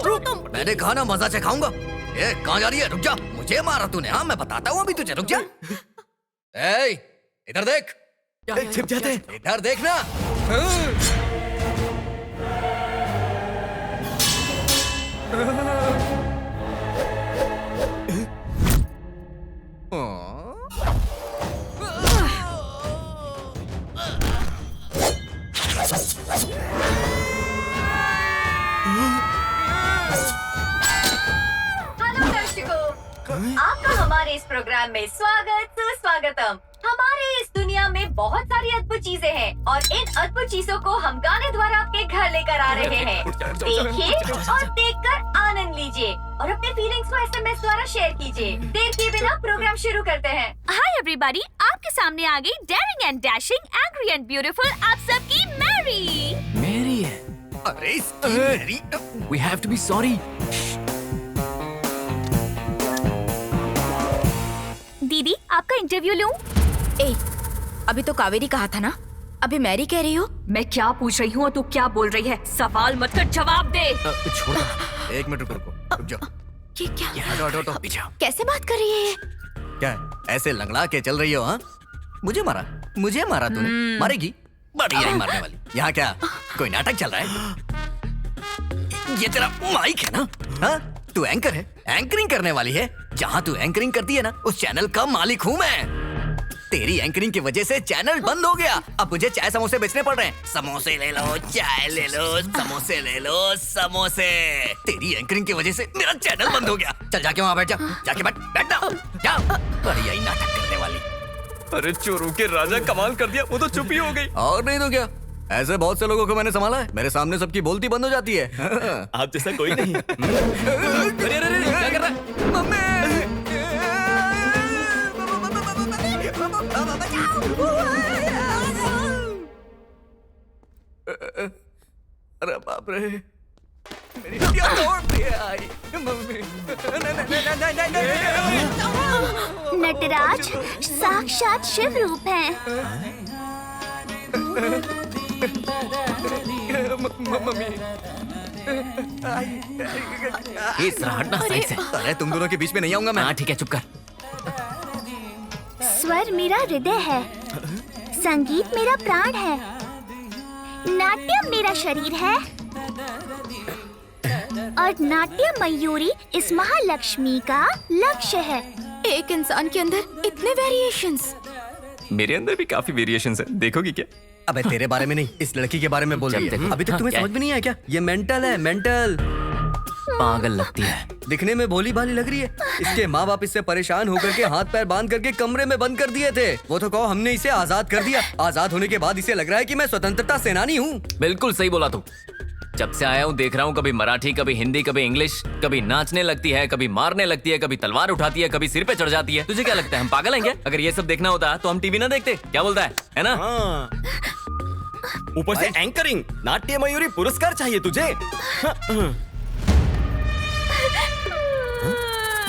रुक। मैंने कहा ना मजा चखाऊंगा। ए, कहाँ जा रही है? रुक जा, मुझे मारा तूने। हाँ, मैं बताता हूँ अभी तुझे, रुक जा। ए, इधर देख। छिप जाते हैं। इधर देखना। हेलो दर्शकों, आपका हमारे इस प्रोग्राम में स्वागत सुस्वागतम। हमारे इस दुनिया में बहुत सारी अद्भुत चीजें हैं और इन अद्भुत चीजों को हम गाने द्वारा आपके घर लेकर आ रहे हैं। देखिए और देखकर आनंद लीजिए और अपने फीलिंग्स को SMS द्वारा शेयर कीजिए। देर किए बिना प्रोग्राम शुरू करते हैं। हाय एवरीबॉडी, आपके सामने आ गई daring and dashing, angry and beautiful आप सबकी मैरी। मेरी है। अरे इसकी Mary. We have to be sorry. दीदी, आपका इंटरव्यू लूं? ए, अभी तो कावेरी कहा था ना, अभी मैरी कह रही हो? मैं क्या पूछ रही हूँ और तू क्या बोल रही है? सवाल मत कर, जवाब दे। छोड़। एक मिनट रुक जाओ। ये क्या? हटो। कैसे बात कर रही है ये? क्या है? ऐसे लंगड़ा के चल रही हो? हाँ, मुझे मारा तूने। मारेगी? बड़ी आई मारने वाली। यहाँ क्या कोई नाटक चल रहा है? ये तेरा माइक है ना? हाँ, तू एंकर है, एंकरिंग करने वाली है। जहाँ तू एंकरिंग करती है ना, उस चैनल का मालिक हूँ मैं। तेरी एंकरिंग की वजह से चैनल बंद हो गया। अब मुझे चाय समोसे बेचने पड़ रहे हैं। समोसे ले लो, चाय ले लो, समोसे ले लो, समोसे। तेरी एंकरिंग की वजह से मेरा चैनल बंद हो गया। चल जाके वहाँ बैठ जा, जाके बैठ जा। बड़ी आई नाटक करने वाली। अरे चोरों के राजा कमाल कर दिया, वो तो चुप ही हो गई। और नहीं तो क्या, ऐसे बहुत से लोगों को मैंने संभाला है। मेरे सामने सबकी बोलती बंद हो जाती है। आप जैसा कोई नहीं। अरे क्या कर रहा है? मम्मी अरे बाप रे, मेरी हड्डियां तोड़ दी है आई मम्मी। नटराज साक्षात शिव रूप हैं। मम्मी हटना साइड से। अरे तुम दोनों के बीच में नहीं आऊंगा मैं। हाँ ठीक है, चुप कर। स्वर मेरा हृदय है, संगीत मेरा प्राण है, नाट्य मेरा शरीर है और नाट्य मयूरी इस महालक्ष्मी का लक्ष्य है। एक इंसान के अंदर इतने वेरिएशंस। मेरे अंदर भी काफी वेरिएशंस है, देखोगी क्या? अबे तेरे बारे में नहीं, इस लड़की के बारे में बोल रही है। अभी तक तुम्हें समझ में नहीं आया क्या? ये मेंटल है, मेंटल। पागल लगती है, दिखने में भोली भाली लग रही है। इसके माँ बाप इससे परेशान होकर के हाथ पैर बांध करके कमरे में बंद कर दिए थे। वो तो कहो हमने इसे आजाद कर दिया। आजाद होने के बाद इसे लग रहा है कि मैं स्वतंत्रता सेनानी हूँ। बिल्कुल सही बोला तू। जब से आया हूँ देख रहा हूँ, कभी मराठी, कभी हिंदी, कभी इंग्लिश, कभी नाचने लगती है, कभी मारने लगती है, कभी तलवार उठाती है, कभी सिर पे चढ़ जाती है। तुझे क्या लगता है हम पागल हैं क्या? अगर ये सब देखना होता तो हम टीवी ना देखते। क्या बोलता है ना? ऊपर से एंकरिंग, नाट्य मयूरी पुरस्कार चाहिए तुझे।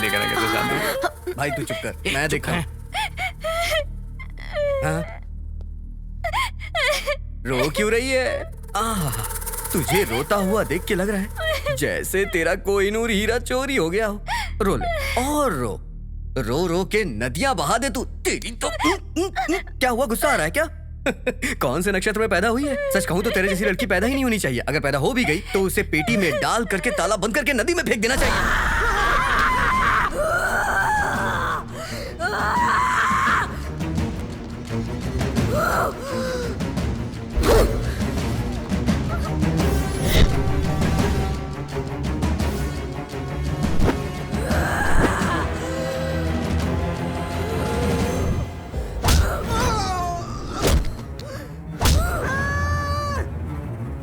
देखा ना कैसे शांत। भाई तू चुप कर, मैं देख रहा हूँ। रो क्यों रही है? तुझे रोता हुआ देख के लग रहा है जैसे तेरा कोहिनूर हीरा चोरी हो गया हो। रो ले और रो, रो रो के नदियां बहा दे तू। तेरी तो क्या हुआ, गुस्सा आ रहा है क्या? कौन से नक्षत्र में पैदा हुई है? सच कहूं तो तेरे जैसी लड़की पैदा ही नहीं होनी चाहिए। अगर पैदा हो भी गई तो उसे पेटी में डाल करके ताला बंद करके नदी में फेंक देना चाहिए।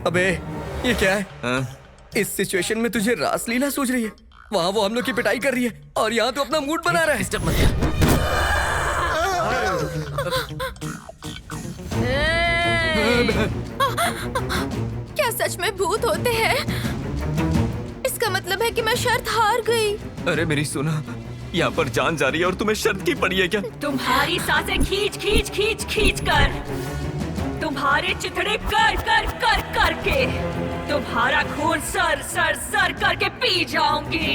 अबे ये क्या है? इस सिचुएशन में तुझे रासलीला सूझ रही है। वहाँ वो हम लोग की पिटाई कर रही है और यहाँ तो अपना मूड बना रहा है। क्या सच में भूत होते हैं? इसका मतलब है कि मैं शर्त हार गई। अरे मेरी सुना, यहाँ पर जान जा रही है और तुम्हें शर्त की पड़ी है क्या? तुम्हारी सांसें खींच खींच खींच खींच कर, तुम्हारे चिथड़े कर कर कर करके, तुम्हारा खून सर सर सर करके पी जाऊंगी।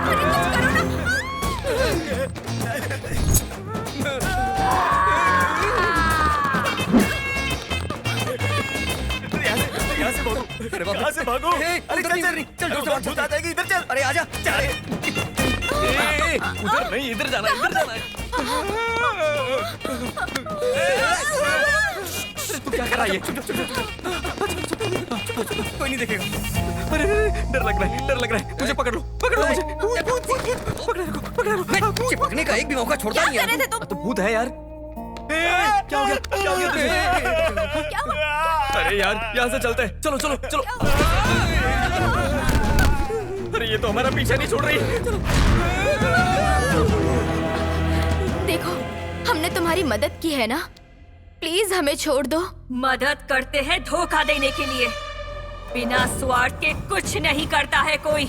अरे कुछ करो ना। यहाँ से भागो, यहाँ से भागो। अरे चल भूत आ जाएगी, इधर चल। अरे आजा चल। उधर नहीं, इधर जाना है, इधर जाना है। तू क्या कर रहा है? कोई नहीं देखेगा। अरे डर लग रहा है, डर लग रहा है। मुझे पकड़ लो मुझे। मैं चिपकने का एक भी मौका छोड़ता नहीं है। तो भूत है यार। क्या हो गया? क्या हो गया तुझे? अरे यार यहाँ से चलते हैं। चलो चलो चलो। अरे ये तो हमारा पीछा नहीं छोड़ रही। चलो। देखो हमने तुम्हारी मदद की है ना, प्लीज हमें छोड़ दो। मदद करते हैं धोखा देने के लिए। बिना स्वार्थ के कुछ नहीं करता है कोई।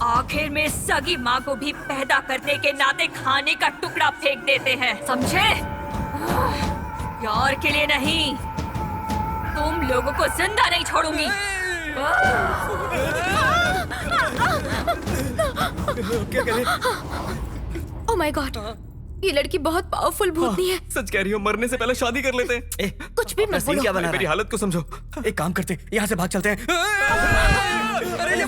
आखिर में सगी माँ को भी पैदा करने के नाते खाने का टुकड़ा फेंक देते हैं, समझे? प्यार के लिए नहीं, तुम लोगों को जिंदा नहीं छोड़ूंगी। क्या करें? ओह माय गॉड, ये लड़की बहुत पावरफुल भूतनी है। सच कह रही हो, मरने से पहले शादी कर लेते हैं। कुछ भी मत बोलो। क्या बना मेरी हालत को समझो। एक काम करते, यहाँ से भाग चलते हैं। अरे ये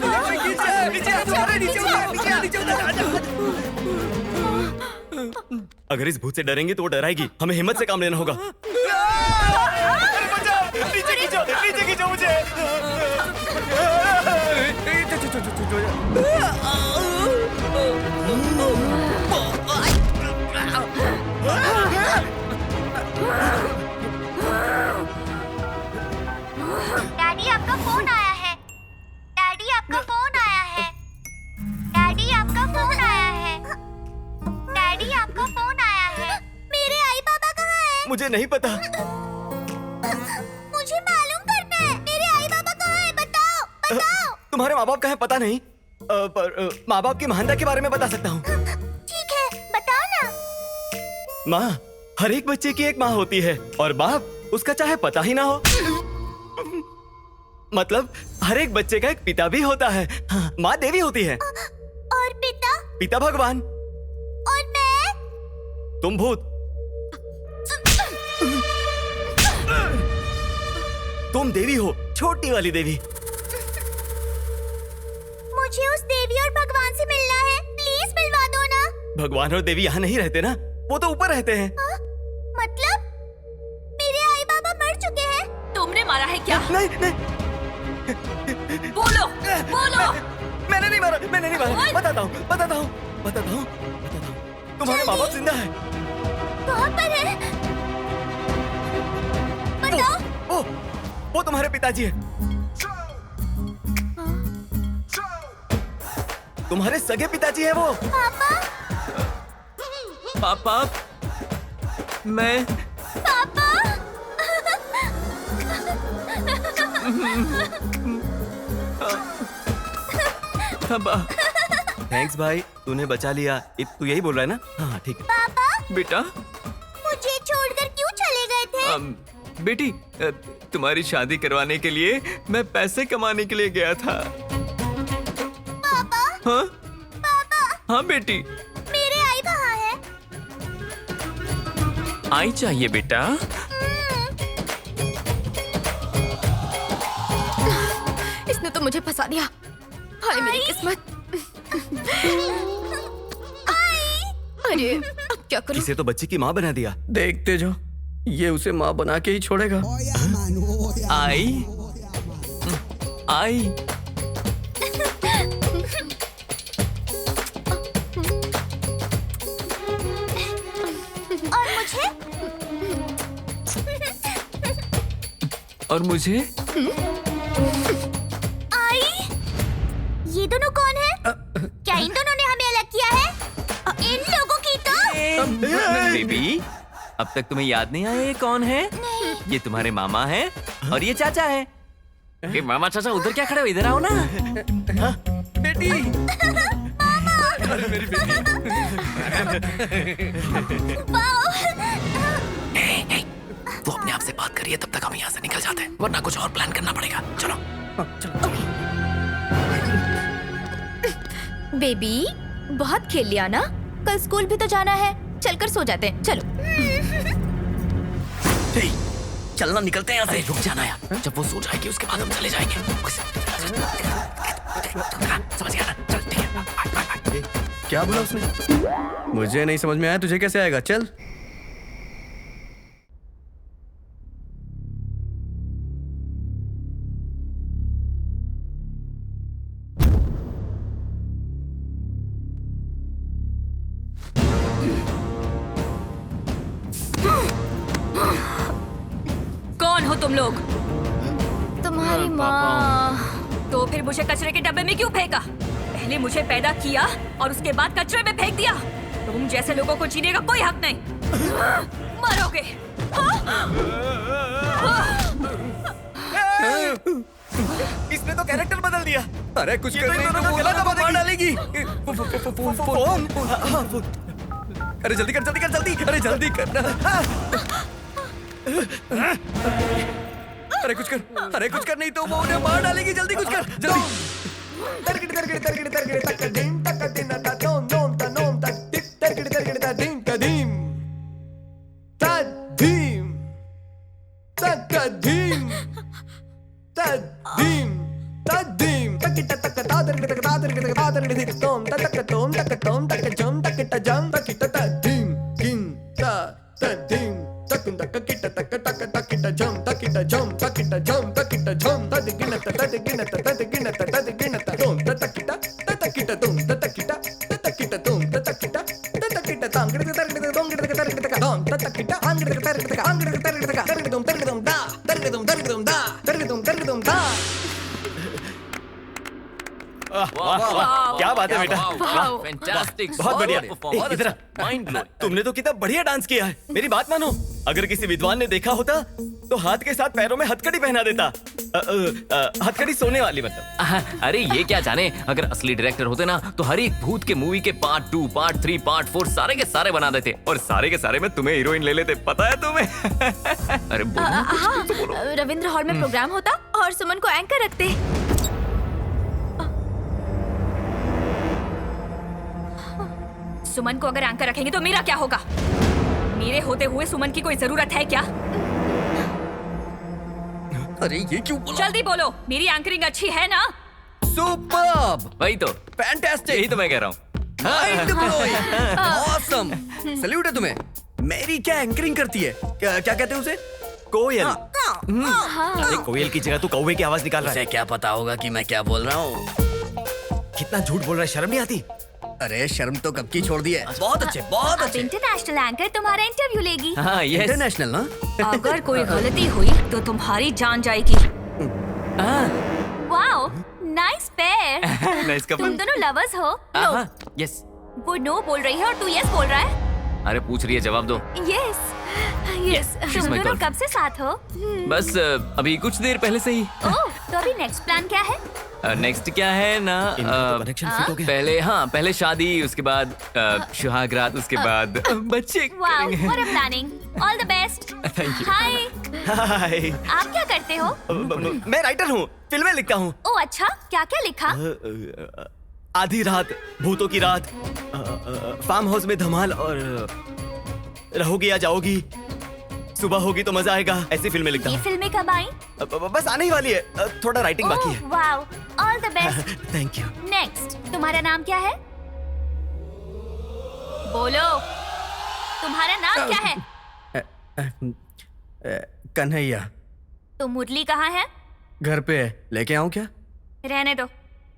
अगर इस भूत से डरेंगे तो वो डराएगी। हमें हिम्मत से काम लेना होगा। नीचे खींचो मुझे। डैडी आपका फोन आया है। डैडी आपका फोन आया है। डैडी आपका फोन आया है। मुझे नहीं पता। मुझे मालूम करना है, मेरे आई बाबा कहाँ है? बताओ बताओ। तुम्हारे माँ बाप कहाँ हैं पता नहीं, पर माँ बाप की महानता के बारे में बता सकता हूँ। ठीक है, बताओ ना। माँ हर एक बच्चे की एक माँ होती है और बाप उसका चाहे पता ही ना हो। मतलब हर एक बच्चे का एक पिता भी होता है। हाँ, माँ देवी होती है। और पिता? पिता भगवान। और मैं? तुम भूत। तुम देवी हो, छोटी वाली देवी। मुझे उस देवी और भगवान से मिलना है, प्लीज मिलवा दो ना। भगवान और देवी यहाँ नहीं रहते ना, वो तो ऊपर रहते हैं। मतलब मेरे आई बाबा मर चुके हैं? तुमने मारा है क्या? नहीं नहीं। बोलो बोलो। मैंने नहीं मारा, मैंने नहीं मारा। बताता हूँ बताता हूँ बताता हूँ। तुम्हारे माँ बाप जिंदा है। कहाँ पर है? बताओ। ओ, वो तुम्हारे पिताजी है। तुम्हारे सगे पिताजी है वो। पापा। पापा मैं पापा। थैंक्स भाई, तूने बचा लिया। तू यही बोल रहा है ना? हाँ ठीक है। पापा बेटा मुझे छोड़कर क्यों चले गए थे? बेटी तुम्हारी शादी करवाने के लिए मैं पैसे कमाने के लिए गया था। पापा। हाँ पापा। हाँ बेटी। मेरे आई कहाँ है? आई चाहिए बेटा। इसने तो मुझे फंसा दिया। हाय मेरी किस्मत। अरे अब क्या करूं? इसे तो बच्चे की माँ बना दिया। देखते जो, ये उसे माँ बना के ही छोड़ेगा। आई आई और मुझे? और मुझे? आई, ये दोनों कौन है? क्या इन दोनों ने हमें अलग किया है? इन लोगों की तो बेबी अब तक तुम्हें याद नहीं आया ये कौन है? नहीं। ये तुम्हारे मामा हैं और ये चाचा है। ये मामा चाचा उधर क्या खड़े हो, इधर आओ ना। हाँ, बेटी। अरे मेरी बेटी। वो अपने आप से बात करिए, तब तक हम यहाँ से निकल जाते हैं, वरना कुछ और प्लान करना पड़ेगा। चलो चलो। बेबी बहुत खेल लिया ना, कल स्कूल भी तो जाना है, चलकर सो जाते हैं। चलो चलना, निकलते हैं यहाँ से। रुक जाना यार, जब वो सो जाएगी उसके बाद हम चले जाएंगे। समझ गया ना? चल ठीक है। क्या बोला उसने? मुझे नहीं समझ में आया, तुझे कैसे आएगा? चल। कौन हो तुम लोग? तुम्हारी माँ। तो फिर मुझे कचरे के डब्बे में क्यों फेंका? पहले मुझे पैदा किया और उसके बाद कचरे में फेंक दिया। तुम जैसे लोगों को जीने का कोई हक नहीं। मरोगे। इसने तो कैरेक्टर बदल दिया। अरे कुछ कर नहीं तो गला दबा मार डालेगी। फोन। अरे जल्दी कर, जल्दी कर, जल्दी। अरे जल्दी करना। अरे कुछ कर, अरे कुछ कर, नहीं तो वो उन्हें मार डालेगी। जल्दी कुछ कर, जल्दी। क्या बात है बेटा, फैंटास्टिक, बहुत बढ़िया। परफॉर्मेंस, इधर माइंड ब्लोइंग। तुमने तो कितना बढ़िया डांस किया है। मेरी बात मानो, अगर किसी विद्वान ने देखा होता तो हाथ के साथ पैरों में हथकड़ी पहना देता। हथकड़ी सोने वाली मतलब। अरे ये क्या जाने, अगर असली डायरेक्टर होते ना तो हर एक भूत के मूवी के पार्ट 2, पार्ट 3, पार्ट 4 सारे के सारे बना देते और सारे के सारे में तुम्हें हीरोइन ले लेते, पता है तुम्हें? अरे बोलो, हाँ, रविंद्र हॉल में प्रोग्राम होता और सुमन को एंकर रखते। सुमन को अगर एंकर रखेंगे तो मेरा क्या होगा? मेरे होते हुए सुमन की कोई जरूरत है क्या? अरे ये क्यों बोला? जल्दी बोलो, मेरी एंकरिंग अच्छी है ना? सुपर्ब! वही तो, फैंटास्टिक! यही तो मैं कह रहा हूँ। Mind blowing! ऑसम! सैल्यूट है तुम्हें। मेरी क्या एंकरिंग करती है? क्या कहते हैं उसे? कोयल। अरे कोयल की जगह तू कौवे की आवाज निकाल रहा है। उसे क्या पता होगा कि मैं क्या बोल रहा हूँ? कितना झूठ बोल रहा है, शर्म नहीं आती? अरे शर्म तो कब की छोड़ दी है। बहुत अच्छे, बहुत अब अच्छे। इंटरनेशनल एंकर तुम्हारा इंटरव्यू लेगी। हाँ, यस। इंटरनेशनल ना? अगर कोई गलती हुई तो तुम्हारी जान जाएगी। Wow, nice pair. Nice couple. तुम दोनों लवर्स हो? नो। यस। वो नो बोल रही है और तू यस बोल रहा है। अरे पूछ रही है, जवाब दो। Yes yes. she's तुम my दोनों girl. कब से साथ हो? बस अभी कुछ देर पहले से ही। ओह, तो अभी नेक्स्ट प्लान क्या है? नेक्स्ट क्या है ना, कनेक्शन फिट हो गया। पहले शादी, उसके बाद सुहागरात, उसके बाद बच्चे वाओ, करेंगे। What a planning. All the best. Thank you. हाय, हाय। आप क्या करते हो? मैं राइटर हूँ, फिल्में लिखता हूँ। ओह अच्छा, क्या क्या लिखा? आधी रात, भूतों की रात, फार्म हाउस में धमाल और रहोगी या जाओगी, सुबह होगी तो मजा आएगा, ऐसी फिल्में लिखता ये हूँ। फिल्में कब आई? बस आने ही वाली है, थोड़ा राइटिंग बाकी है। Wow, all the best. Thank you. Next, तुम्हारा नाम क्या है? बोलो, तुम्हारा नाम क्या है? कन्हैया। तो मुरली कहाँ है? घर पे है, लेके आऊं क्या? रहने दो।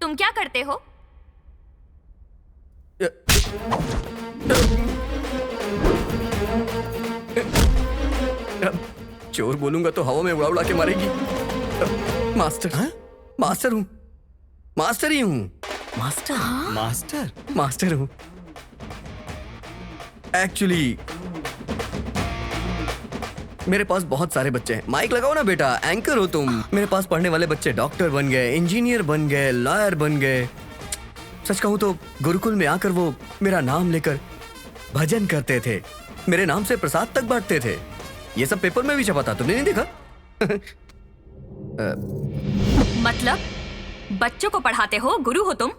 तुम क्या करते हो? चोर बोलूंगा तो हवा में उड़ा उड़ा के मारेगी। मास्टर। हाँ? मास्टर हूँ, मास्टर ही हूँ। मास्टर? मास्टर? मास्टर हूँ एक्चुअली। मेरे पास बहुत सारे बच्चे हैं। माइक लगाओ ना बेटा, एंकर हो तुम। मेरे पास पढ़ने वाले बच्चे डॉक्टर बन गए, इंजीनियर बन गए, लॉयर बन गए। सच कहूं तो गुरुकुल में आकर वो मेरा नाम लेकर भजन करते थे, मेरे नाम से प्रसाद तक बांटते थे। ये सब पेपर में भी छपा था, तुमने नहीं देखा? मतलब बच्चों को पढ़ाते हो, गुरु हो तुम?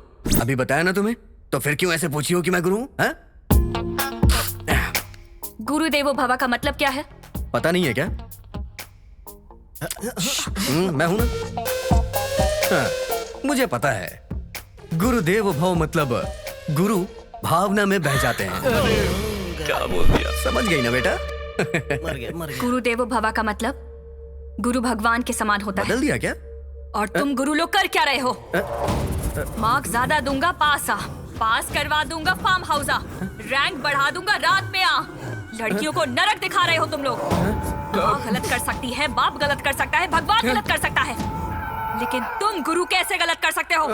अभी बताया ना तुम्हें, तो फिर क्यों ऐसे पूछी हो कि मैं गुरु हूं? हाँ? गुरुदेवो भवा का मतलब क्या है? पता नहीं है क्या? मैं हूं ना। हाँ, मुझे पता है। गुरुदेव भव मतलब गुरु भावना में बह जाते हैं। क्या बोल दिया? समझ गई ना बेटा? मर गया। गुरुदेवो भवा का मतलब गुरु भगवान के समान होता है। बदल दिया क्या? और तुम गुरु लोग कर क्या रहे हो? मार्क ज्यादा दूंगा, पास आ। पास करवा दूंगा, फार्म हाउस आ। रैंक बढ़ा दूंगा, रात में आ। लड़कियों को नरक दिखा रहे हो तुम लोग। माँ गलत कर सकती है, बाप गलत कर सकता है, भगवान गलत कर सकता है, लेकिन तुम गुरु कैसे गलत कर सकते हो?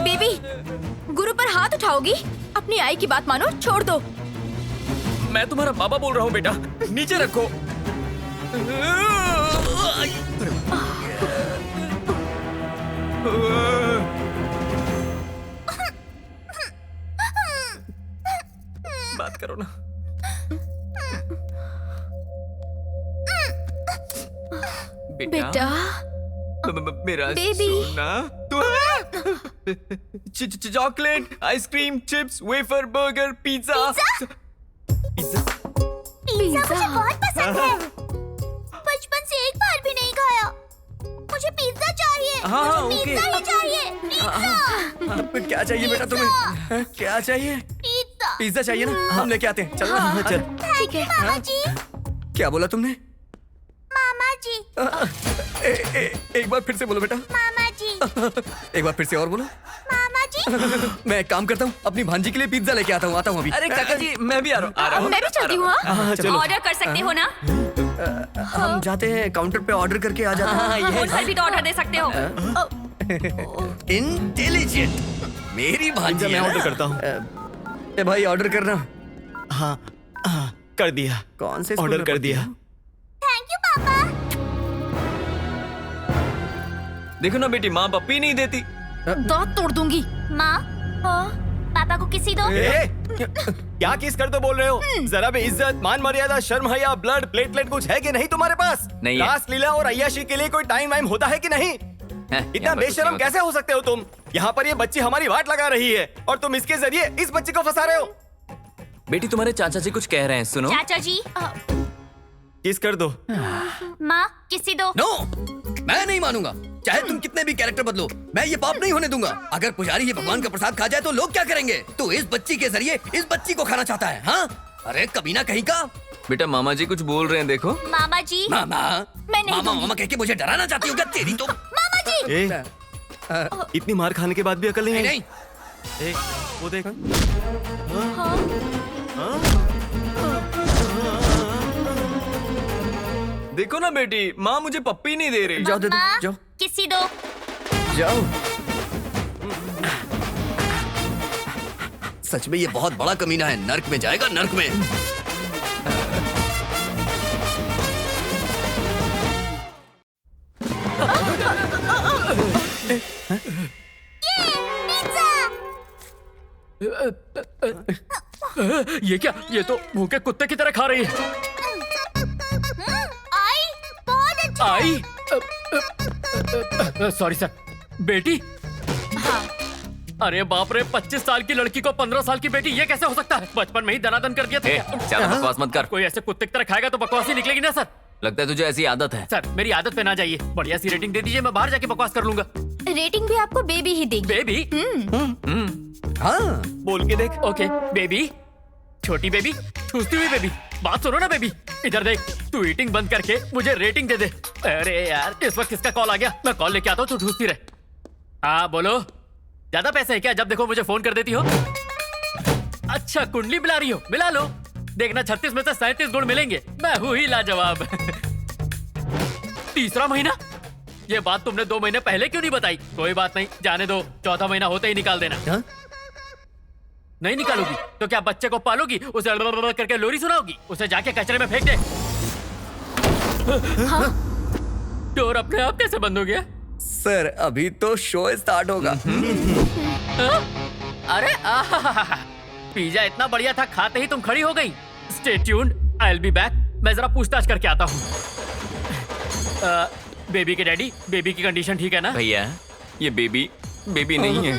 बेबी, गुरु पर हाथ उठाओगी? अपनी आई की बात मानो, छोड़ दो। मैं तुम्हारा बाबा बोल रहा हूँ बेटा, नीचे रखो। बात करो ना। बेटा, मेरा बेबी। सोना, chocolate, ice cream, chips, wafer, burger, pizza. Pizza मुझे बहुत पसंद है। बचपन से एक बार भी नहीं खाया। मुझे पिज्जा चाहिए। हाँ, मुझे ओके। पिज्जा ही चाहिए। पिज्जा। क्या चाहिए बेटा तुम्हें? क्या चाहिए? पिज्जा। पिज्जा चाहिए ना? हम लेके आते हैं। चल ना, चल। थैंक यू मामा जी। क्या बोला तुमने? मामा जी। एक बार फिर से बोलो बेटा। मामा जी। एक बार फिर से और बोलो। मामा जी। मैं एक काम करता हूँ, अपनी भांजी के लिए पिज्जा लेके आता हूँ अभी। अरे काका जी, मैं भी आ रहा हूँ। मैं भी चलती हूँ। ऑर्डर कर सकते हो ना? हम जाते हैं काउंटर पे, ऑर्डर करके आ जाते हैं। फोन पर भी तो ऑर्डर दे सकते हो। इंटेलिजेंट मेरी भांजी मैं है ऑर्डर ना? करता हूँ। ए भाई ऑर्डर करना। हाँ हाँ कर दिया। कौन से स्कूल ऑर्डर में कर पढ़ती दिया। हो? थैंक यू पापा। देखो ना बेटी, माँ पप्पी नहीं देती। दांत तोड़ दूंगी। माँ पापा को किसी दो। क्या किस कर तो बोल रहे हो? जरा भी इज्जत, मान मर्यादा, शर्म हया, ब्लड प्लेटलेट कुछ है कि नहीं तुम्हारे पास? नहीं है। रास लीला और अय्याशी के लिए कोई टाइम वाइम होता है कि नहीं? इतना यहाँ पर कुछ बेशरम नहीं कैसे हो सकते हो तुम? यहाँ पर ये बच्ची हमारी वाट लगा रही है और तुम इसके जरिए इस बच्ची को फंसा रहे हो। बेटी तुम्हारे चाचा जी कुछ कह रहे हैं, सुनो। चाचा जी किस कर दो। माँ किसी दो। नो, मैं नहीं मानूंगा। चाहे तुम कितने भी कैरेक्टर बदलो, मैं ये पाप नहीं होने दूंगा। अगर पुजारी ये भगवान का प्रसाद खा जाए तो लोग क्या करेंगे? तो इस बच्ची के जरिए इस बच्ची को खाना चाहता है। हाँ, अरे कमीना कहीं का। बेटा मामा जी कुछ बोल रहे हैं, देखो। मामा जी मामा, मैं नहीं मामा दूंगी। मामा कह के मुझे डराना चाहती हो क्या? तेरी तो मामा जी ए, इतनी मार खाने के बाद भी अकल नहीं नहीं, है? वो देख। देखो ना बेटी, माँ मुझे पप्पी नहीं दे रही। जाओ दे दो, माँ जाओ किसी दो। जाओ। सच में ये बहुत बड़ा कमीना है। नर्क में जाएगा, नर्क में। ये क्या? ये तो भूखे कुत्ते की तरह खा रही है। आई बहुत अच्छा। आई सॉरी सर। बेटी? अरे बाप रे, 25 साल की लड़की को 15 साल की बेटी, ये कैसे हो सकता है? बचपन में ही दनादन कर दिया था। ज्यादा बकवास मत कर। कोई ऐसे कुत्ते की तरह खाएगा तो बकवास ही निकलेगी ना सर। लगता है तुझे ऐसी आदत है। सर मेरी आदत पे ना जाइए, बढ़िया सी रेटिंग दे दीजिए, मैं बाहर जाके बकवास कर लूंगा। रेटिंग भी आपको बेबी ही देगी। बेबी? हाँ, बोल के देख। ओके बेबी, छोटी बेबी, ठूसती हुई बेबी, बात सुनो ना बेबी, इधर देख। तू ईटिंग बंद करके मुझे रेटिंग दे दे। अरे यार, इस वक्त किसका कॉल आ गया? मैं कॉल लेके आता हूँ, तू ठूसती रहे। हाँ बोलो, ज्यादा पैसे है क्या? जब देखो मुझे फोन कर देती हो। अच्छा कुंडली मिला रही हो, मिला लो। देखना 36 में से 37 गुण मिलेंगे। मैं हूँ ही लाजवाब। तीसरा महीना? ये बात तुमने 2 महीने पहले क्यों नहीं बताई? कोई बात नहीं, जाने दो, चौथा महीना होते ही निकाल देना। हाँ? नहीं निकालोगी तो क्या बच्चे को पालोगी, उसे करके लोरी सुनाओगी, उसे जाके कचरे में फेंक दे। हाँ? डोर अपने आप कैसे बंद हो गया? सर अभी तो शो स्टार्ट होगा। हाँ? अरे पिज्जा इतना बढ़िया था, खाते ही तुम खड़ी हो गई। Stay tuned, I will be back. मैं जरा पूछताछ करके आता हूँ। बेबी के डैडी, बेबी की कंडीशन ठीक है ना? भैया ये बेबी नहीं है।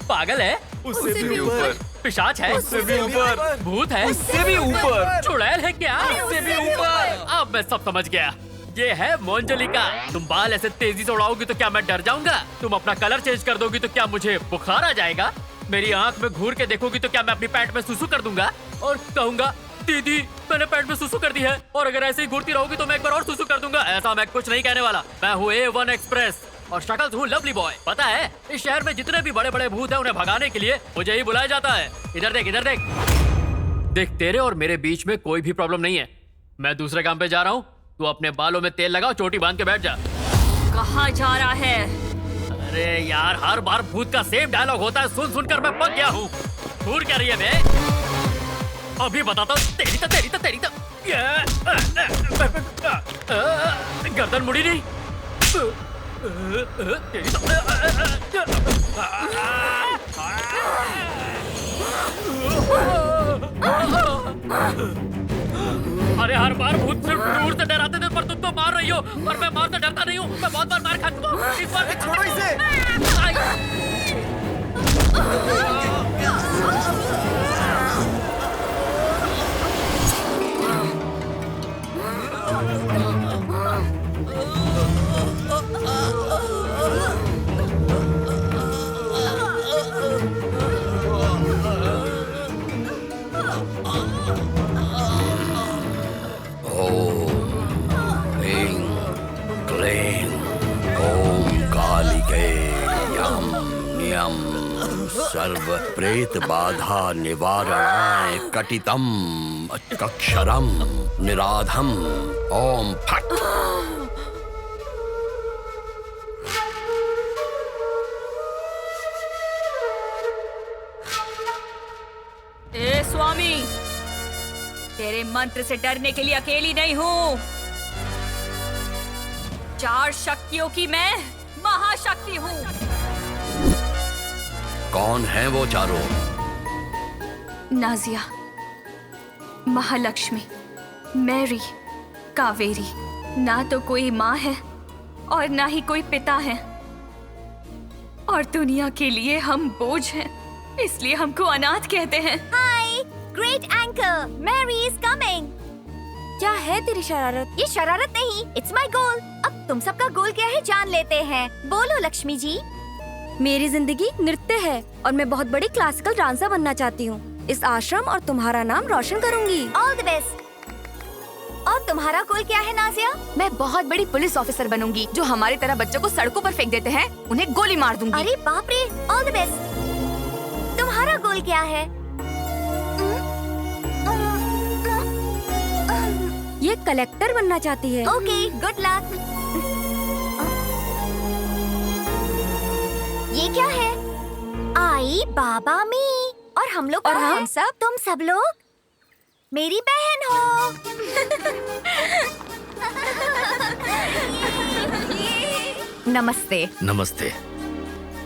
पागल है? उससे भी ऊपर। पिशाच है? उससे भी ऊपर। भूत है? उससे भी ऊपर। चुड़ैल है क्या? उससे भी ऊपर। अब मैं सब समझ गया। ये है मोंजलिका। तुम बाल ऐसे तेजी से उड़ाओगी तो क्या मैं डर जाऊंगा? तुम अपना कलर चेंज कर दोगी तो क्या मुझे बुखार आ जाएगा? मेरी आंख में घूर के देखोगी तो क्या मैं अपनी पैंट में सुसु कर दूंगा और कहूंगा दीदी मैंने पैंट में सुसु कर दी है? और अगर ऐसे ही घूरती रहोगी तो मैं एक बार और सुसु कर दूंगा। ऐसा मैं कुछ नहीं कहने वाला। मैं हूँ A1 एक्सप्रेस और शक्ल हूँ लवली बॉय। पता है इस शहर में जितने भी बड़े बड़े भूत हैं उन्हें भगाने के लिए मुझे ही बुलाया जाता है। इधर देख, इधर देख। देख, तेरे और मेरे बीच में कोई भी प्रॉब्लम नहीं है। मैं दूसरे काम पे जा रहा हूँ, तू अपने बालों में तेल लगाओ, चोटी बांध के बैठ जा। कहाँ जा रहा है? अरे यार, हर बार भूत का सेम डायलॉग होता है, सुन सुनकर मैं पक गया हूँ। घूर क्या रही है बे? अभी बताता हूँ। तेरी तो गर्दन मुड़ी नहीं। तेरी अरे हर बार भूत सिर्फ दूर से डराते थे, पर तुम तो मार रही हो। पर मैं मार से डरता नहीं हूँ, मैं बहुत बार मार खा चुका हूँ। इस बार छोड़ो इसे। सर्व प्रेत बाधा निवारणाय कटितम अक्षरम निराधम ओम फट। टॉमी, तेरे मंत्र से डरने के लिए अकेली नहीं हूँ। 4 शक्तियों की मैं महाशक्ति हूँ। कौन है वो चारों? नाजिया, महालक्ष्मी, मैरी, कावेरी। ना तो कोई माँ है और ना ही कोई पिता है, और दुनिया के लिए हम बोझ हैं, इसलिए हमको अनाथ कहते हैं। Hi, great anchor, Mary is coming. क्या है तेरी शरारत? ये शरारत नहीं, इट्स माय गोल। अब तुम सबका गोल क्या है जान लेते हैं। बोलो लक्ष्मी जी। मेरी जिंदगी नृत्य है और मैं बहुत बड़ी क्लासिकल डांसर बनना चाहती हूँ। इस आश्रम और तुम्हारा नाम रोशन करूंगी। All the best. और तुम्हारा गोल क्या है नाजिया? मैं बहुत बड़ी पुलिस ऑफिसर बनूंगी जो हमारी तरह बच्चों को सड़कों पर फेंक देते हैं, उन्हें गोली मार दूंगी। अरे बाप रे, ऑल द बेस्ट। तुम्हारा गोल क्या है? ये कलेक्टर बनना चाहती है। Okay, good luck. ये क्या है? आई बाबा मी। और हम लोग और हम सब, तुम सब लोग मेरी बहन हो। नमस्ते। नमस्ते।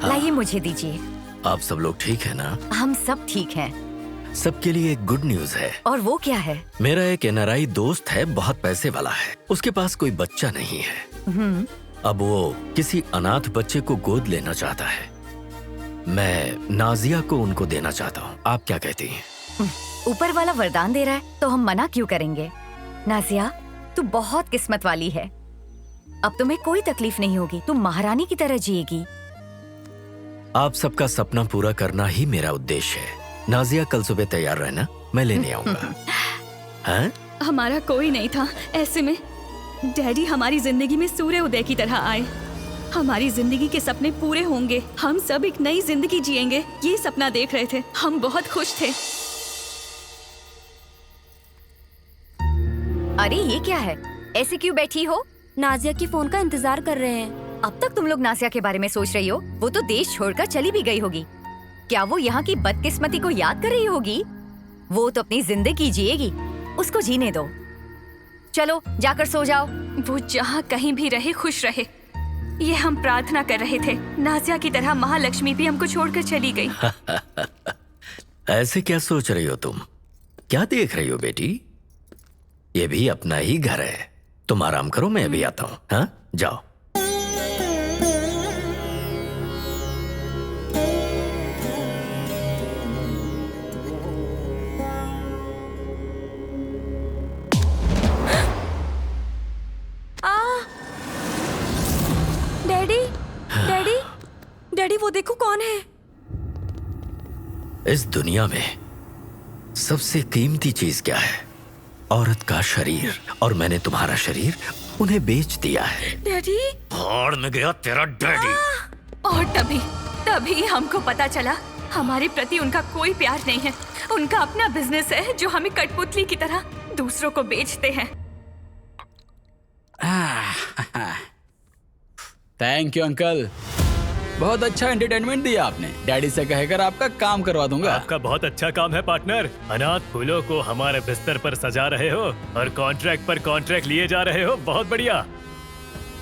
लाइए मुझे दीजिए। आप सब लोग ठीक है ना? हम सब ठीक हैं। सबके लिए एक गुड न्यूज है। और वो क्या है? मेरा एक एनआरआई दोस्त है, बहुत पैसे वाला है। उसके पास कोई बच्चा नहीं है। अब वो किसी अनाथ बच्चे को गोद लेना चाहता है। मैं नाजिया को उनको देना चाहता हूँ। आप क्या कहती हैं? ऊपर वाला वरदान दे रहा है तो हम मना क्यों करेंगे? नाजिया, तू बहुत किस्मत वाली है। अब तुम्हें कोई तकलीफ नहीं होगी, तुम महारानी की तरह जिएगी। आप सबका सपना पूरा करना ही मेरा उद्देश्य है। नाजिया, कल सुबह तैयार रहना, मैं लेने आऊंगा। हाँ? हमारा कोई नहीं था, ऐसे में डैडी हमारी जिंदगी में सूर्य उदय की तरह आए। हमारी जिंदगी के सपने पूरे होंगे, हम सब एक नई जिंदगी जिएंगे, ये सपना देख रहे थे। हम बहुत खुश थे। अरे ये क्या है? ऐसे क्यों बैठी हो? नाजिया की फोन का इंतजार कर रहे हैं। अब तक तुम लोग नाजिया के बारे में सोच रही हो? वो तो देश छोड़कर चली भी गई होगी। क्या वो यहाँ की बदकिस्मती को याद कर रही होगी? वो तो अपनी जिंदगी जिएगी, उसको जीने दो। चलो जाकर सो जाओ। वो जहाँ कहीं भी रहे खुश रहे, ये हम प्रार्थना कर रहे थे। नाजिया की तरह महालक्ष्मी भी हमको छोड़कर चली गई। ऐसे क्या सोच रही हो तुम? क्या देख रही हो बेटी? ये भी अपना ही घर है। तुम आराम करो, मैं अभी आता हूँ। हाँ, जाओ। डैडी, डैडी, डैडी, वो देखो कौन है? इस दुनिया में सबसे कीमती चीज क्या है? औरत का शरीर। और मैंने तुम्हारा शरीर उन्हें बेच दिया है। डैडी, भाड़ में गया तेरा डैडी। और तभी हमको पता चला हमारे प्रति उनका कोई प्यार नहीं है। उनका अपना बिजनेस है जो हमें कठपुतली की तरह दूसरों को बेचते हैं। थैंक यू अंकल, बहुत अच्छा एंटरटेनमेंट दिया आपने। डैडी से कहकर आपका काम करवा दूंगा। आपका बहुत अच्छा काम है पार्टनर। अनाथ फूलों को हमारे बिस्तर पर सजा रहे हो और कॉन्ट्रैक्ट पर कॉन्ट्रैक्ट लिए जा रहे हो, बहुत बढ़िया।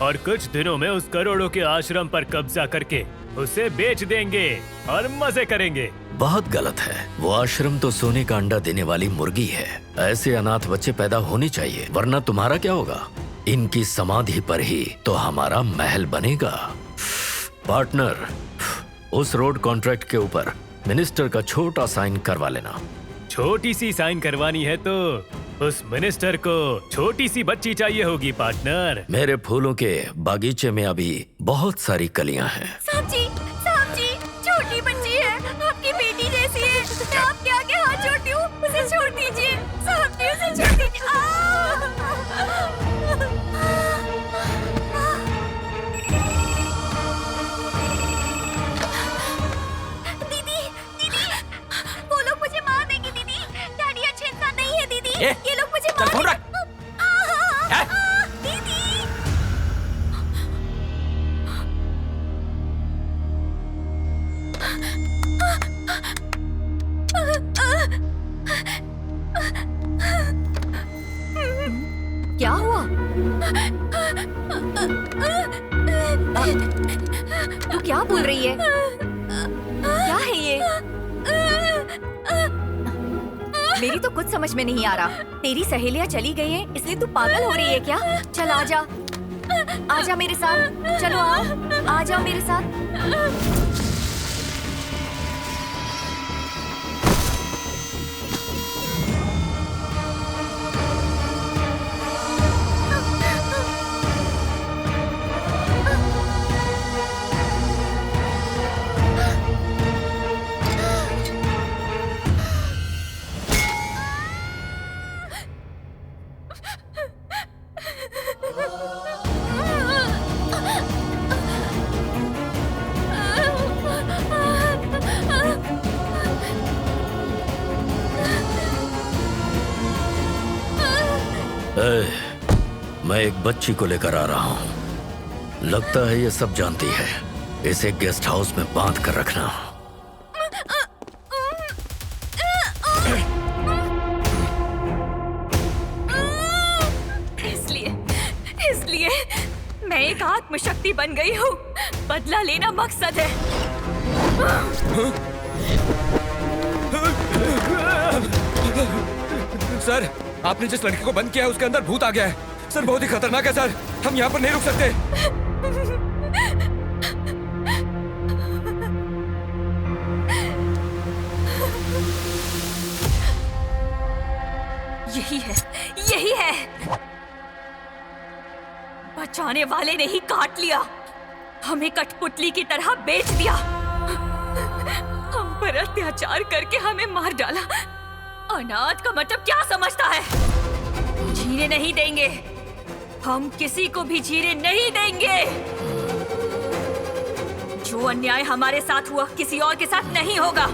और कुछ दिनों में उस करोड़ों के आश्रम पर कब्जा करके उसे बेच देंगे और मजे करेंगे। बहुत गलत है। वो आश्रम तो सोने का अंडा देने वाली मुर्गी है। ऐसे अनाथ बच्चे पैदा होने चाहिए, वरना तुम्हारा क्या होगा? इनकी समाधि पर ही तो हमारा महल बनेगा। पार्टनर, उस रोड कॉन्ट्रैक्ट के ऊपर मिनिस्टर का छोटा साइन करवा लेना। छोटी सी साइन करवानी है तो उस मिनिस्टर को छोटी सी बच्ची चाहिए होगी पार्टनर। मेरे फूलों के बागीचे में अभी बहुत सारी कलियां हैं। साहब जी, छोटी बच्ची है, आपकी बेटी जैसी है। मैं आपके आगे हाथ जोड़ती हूँ, उसे छोड़ दीजिए। साहब जी, उसे छोड़ दीजिए। वो लोग मुझे मार देंगे दीदी। डैडी अच्छे इंसान नहीं है दीदी। ये लोग मुझे मार देंगे। दीदी, क्या हुआ? तू क्या बोल रही है? क्या है ये? मेरी तो कुछ समझ में नहीं आ रहा। तेरी सहेलियां चली गई हैं, इसलिए तू पागल हो रही है क्या? चल आजा, आजा मेरे साथ। चलो आओ, आ जाओ मेरे साथ। मैं एक बच्ची को लेकर आ रहा हूँ। लगता है ये सब जानती है। इसे गेस्ट हाउस में बांध कर रखना। इसलिए मैं एक आत्मशक्ति बन गई हूँ। बदला लेना मकसद है। सर, आपने जिस लड़की को बंद किया है उसके अंदर भूत आ गया है। सर बहुत ही खतरनाक है सर, हम यहाँ पर नहीं रुक सकते। यही है। बचाने वाले ने ही काट लिया, हमें कठपुतली की तरह बेच दिया। हम पर अत्याचार करके हमें मार डाला। अनाथ का मतलब क्या समझता है? जीने नहीं देंगे, हम किसी को भी जीने नहीं देंगे। जो अन्याय हमारे साथ हुआ किसी और के साथ नहीं होगा।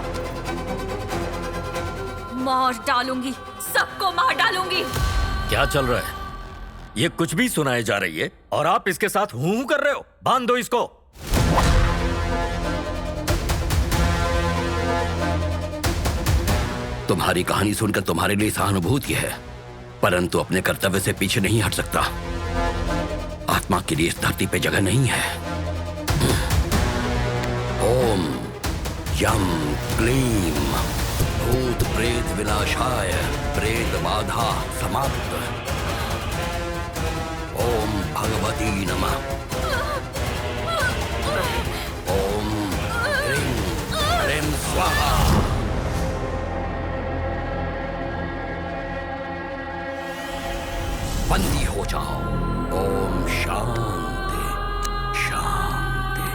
मार डालूंगी, सबको मार डालूंगी। क्या चल रहा है? ये कुछ भी सुनाई जा रही है और आप इसके साथ हूं कर रहे हो। बांध दो इसको। तुम्हारी कहानी सुनकर तुम्हारे लिए सहानुभूति है, परंतु अपने कर्तव्य से पीछे नहीं हट सकता। आत्मा के लिए इस धरती पे जगह नहीं है। ओम यम क्लीम भूत प्रेत विनाशाय प्रेत बाधा समाप्त। ओम भगवती नमः। ओम ह्रीं ह्रीं स्वाहा। बंदी हो जाओ। ओम शांति शांति।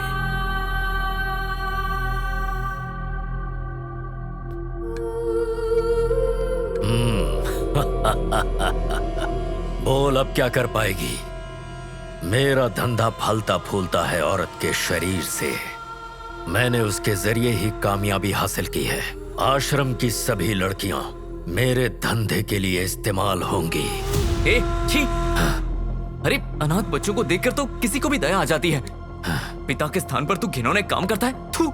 बोल अब क्या कर पाएगी? मेरा धंधा फलता फूलता है औरत के शरीर से। मैंने उसके जरिए ही कामयाबी हासिल की है। आश्रम की सभी लड़कियां मेरे धंधे के लिए इस्तेमाल होंगी। ए, छी! अरे अनाथ बच्चों को देखकर तो किसी को भी दया आ जाती है। पिता के स्थान पर तू घिनौने काम करता है। थू!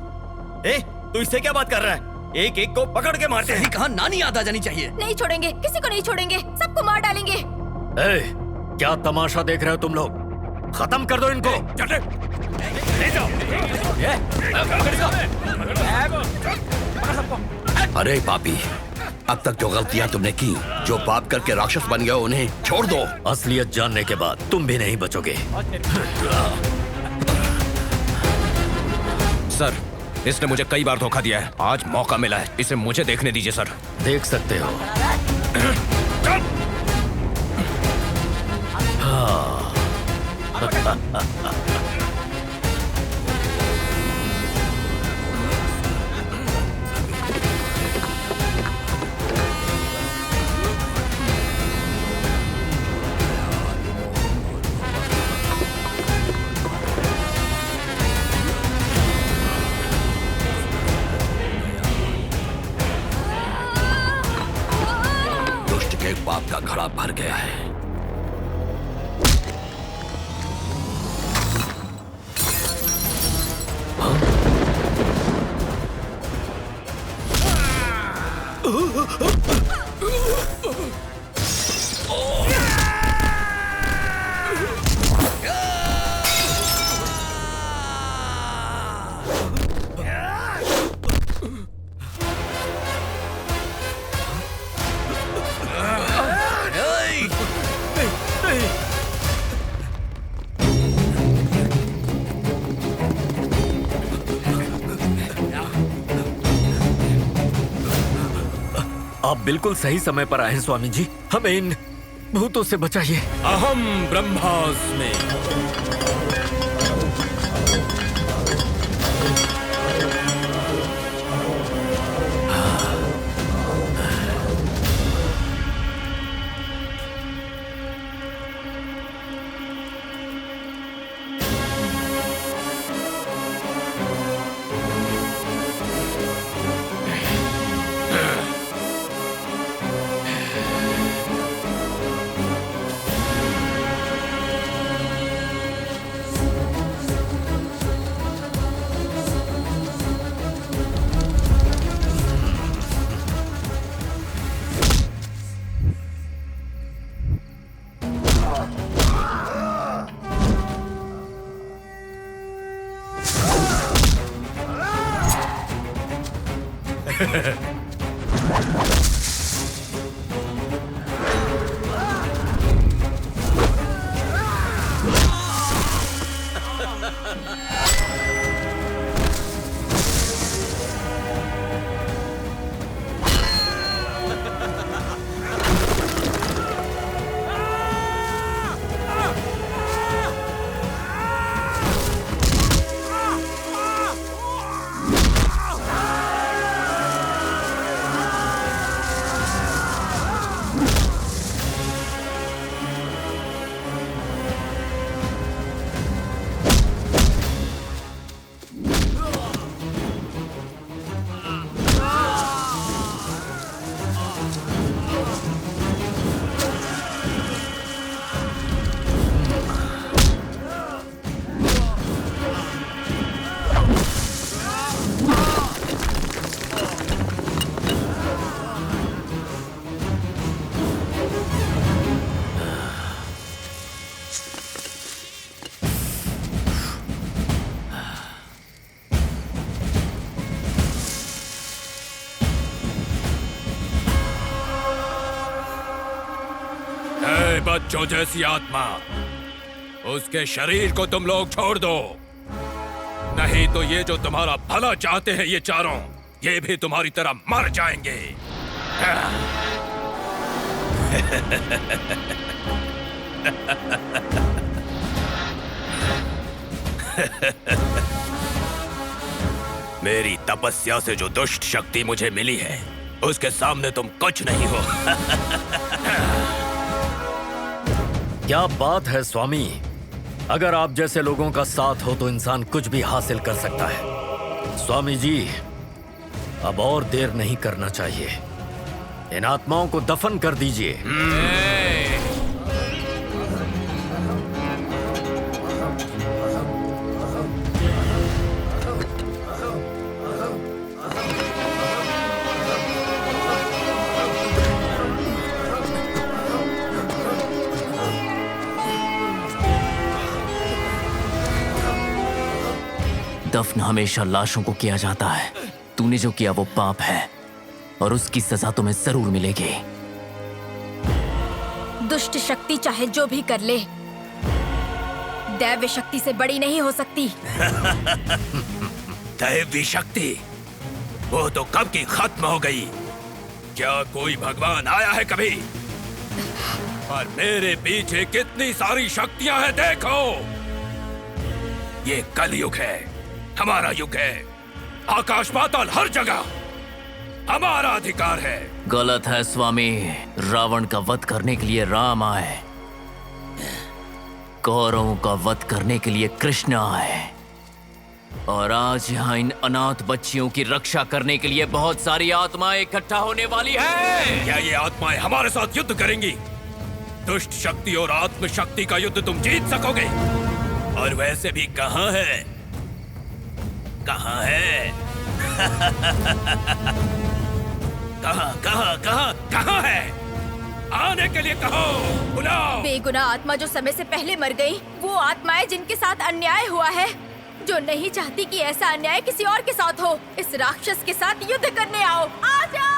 तू इससे क्या बात कर रहा है? एक एक को पकड़ के मारते हैं। कहा नानी याद आ जानी चाहिए। नहीं छोड़ेंगे, किसी को नहीं छोड़ेंगे, सबको मार डालेंगे। क्या तमाशा देख रहे हो तुम लोग? खत्म कर दो इनको। अरे पापी, अब तक जो गलतियां तुमने की, जो पाप करके राक्षस बन गए, उन्हें छोड़ दो। असलियत जानने के बाद तुम भी नहीं बचोगे। सर, इसने मुझे कई बार धोखा दिया है। आज मौका मिला है, इसे मुझे देखने दीजिए सर। देख सकते हो। दुष्ट के पाप का घड़ा भर गया है। आप बिल्कुल सही समय पर आए हैं स्वामी जी। हमें इन भूतों से बचाइए। अहम ब्रह्मास्मि। बच्चों जैसी आत्मा, उसके शरीर को तुम लोग छोड़ दो, नहीं तो ये जो तुम्हारा भला चाहते हैं ये चारों, ये भी तुम्हारी तरह मर जाएंगे। मेरी तपस्या से जो दुष्ट शक्ति मुझे मिली है, उसके सामने तुम कुछ नहीं हो। क्या बात है स्वामी, अगर आप जैसे लोगों का साथ हो तो इंसान कुछ भी हासिल कर सकता है। स्वामी जी, अब और देर नहीं करना चाहिए, इन आत्माओं को दफन कर दीजिए। दफन हमेशा लाशों को किया जाता है। तूने जो किया वो पाप है और उसकी सजा तुम्हें जरूर मिलेगी। दुष्ट शक्ति चाहे जो भी कर ले, दैव्य शक्ति से बड़ी नहीं हो सकती। दैवी शक्ति वो तो कब की खत्म हो गई। क्या कोई भगवान आया है कभी? और मेरे पीछे कितनी सारी शक्तियां हैं देखो। ये कलयुग है, हमारा युग है। आकाश पाताल हर जगह हमारा अधिकार है। गलत है स्वामी, रावण का वध करने के लिए राम आए, कौरवों का वध करने के लिए कृष्ण आए, और आज यहाँ इन अनाथ बच्चियों की रक्षा करने के लिए बहुत सारी आत्माएं इकट्ठा होने वाली है। क्या ये आत्माएं हमारे साथ युद्ध करेंगी? दुष्ट शक्ति और आत्म शक्ति का युद्ध तुम जीत सकोगे? और वैसे भी कहाँ है, कहाँ है? कहाँ कहाँ कहाँ कहाँ है? आने के लिए कहो, बुलाओ। बेगुनाह आत्मा जो समय से पहले मर गई, वो आत्माएं जिनके साथ अन्याय हुआ है, जो नहीं चाहती कि ऐसा अन्याय किसी और के साथ हो, इस राक्षस के साथ युद्ध करने आओ। आ जाओ।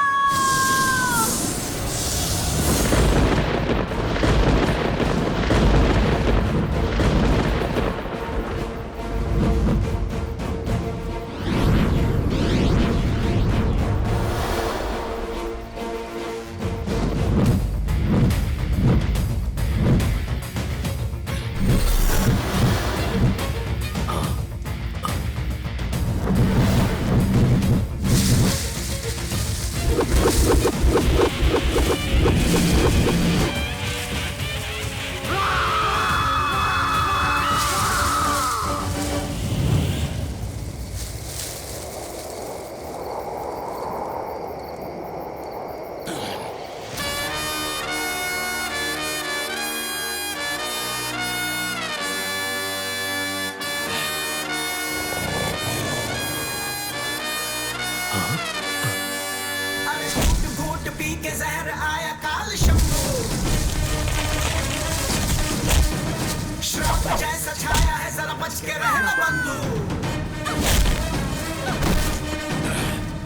बच के रहना बंधु।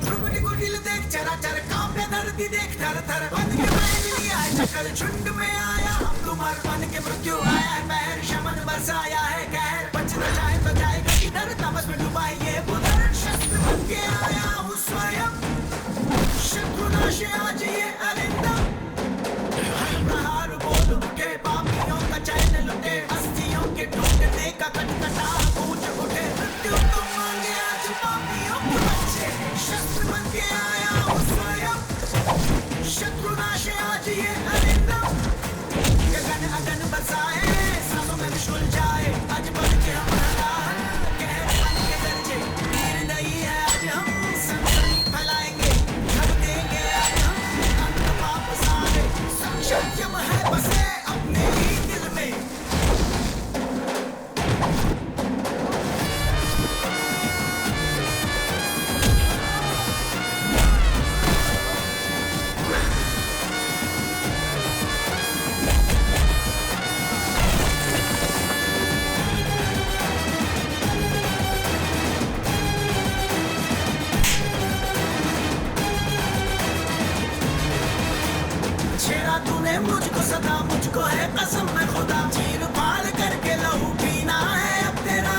रुकटी गुटिल देख चरा चर कांपे धरती देख थर थर बन के बैठ लिया है चक्कर झुंड में आया हम तुम्हार बन के मृत्यु आया है महर शमन बरसाया है कहर बचना चाहे तो जाएगा किधर तमस में डुबाई ये बुधर शस्त्र बन के आया हूँ स्वयं शत्रुनाश आज ये अरिंदम हर प्रहार बोल उठे पापियों का चैन लुटे अस्थियों के टूटने का कटकटा गूंज उठे मृत्यु तुम मांगे आज पापियों के बच्चे शस्त्र बन के आया हूँ स्वयं शत्रुनाश आज ये अरिंदम गगन अगन बरसाए सांसों में विश्वल जाए आज बन के हमारा कहर बन के दर्जे वीर नहीं है आज हम सनसनी फैलाएंगे कर देंगे आज हम अंत पाप सारे संशयम है बसे अपने ही दिल में। छेड़ा तूने मुझको सदा मुझको है कसम में खुदा चीर फाड़ करके लहू पीना है अब तेरा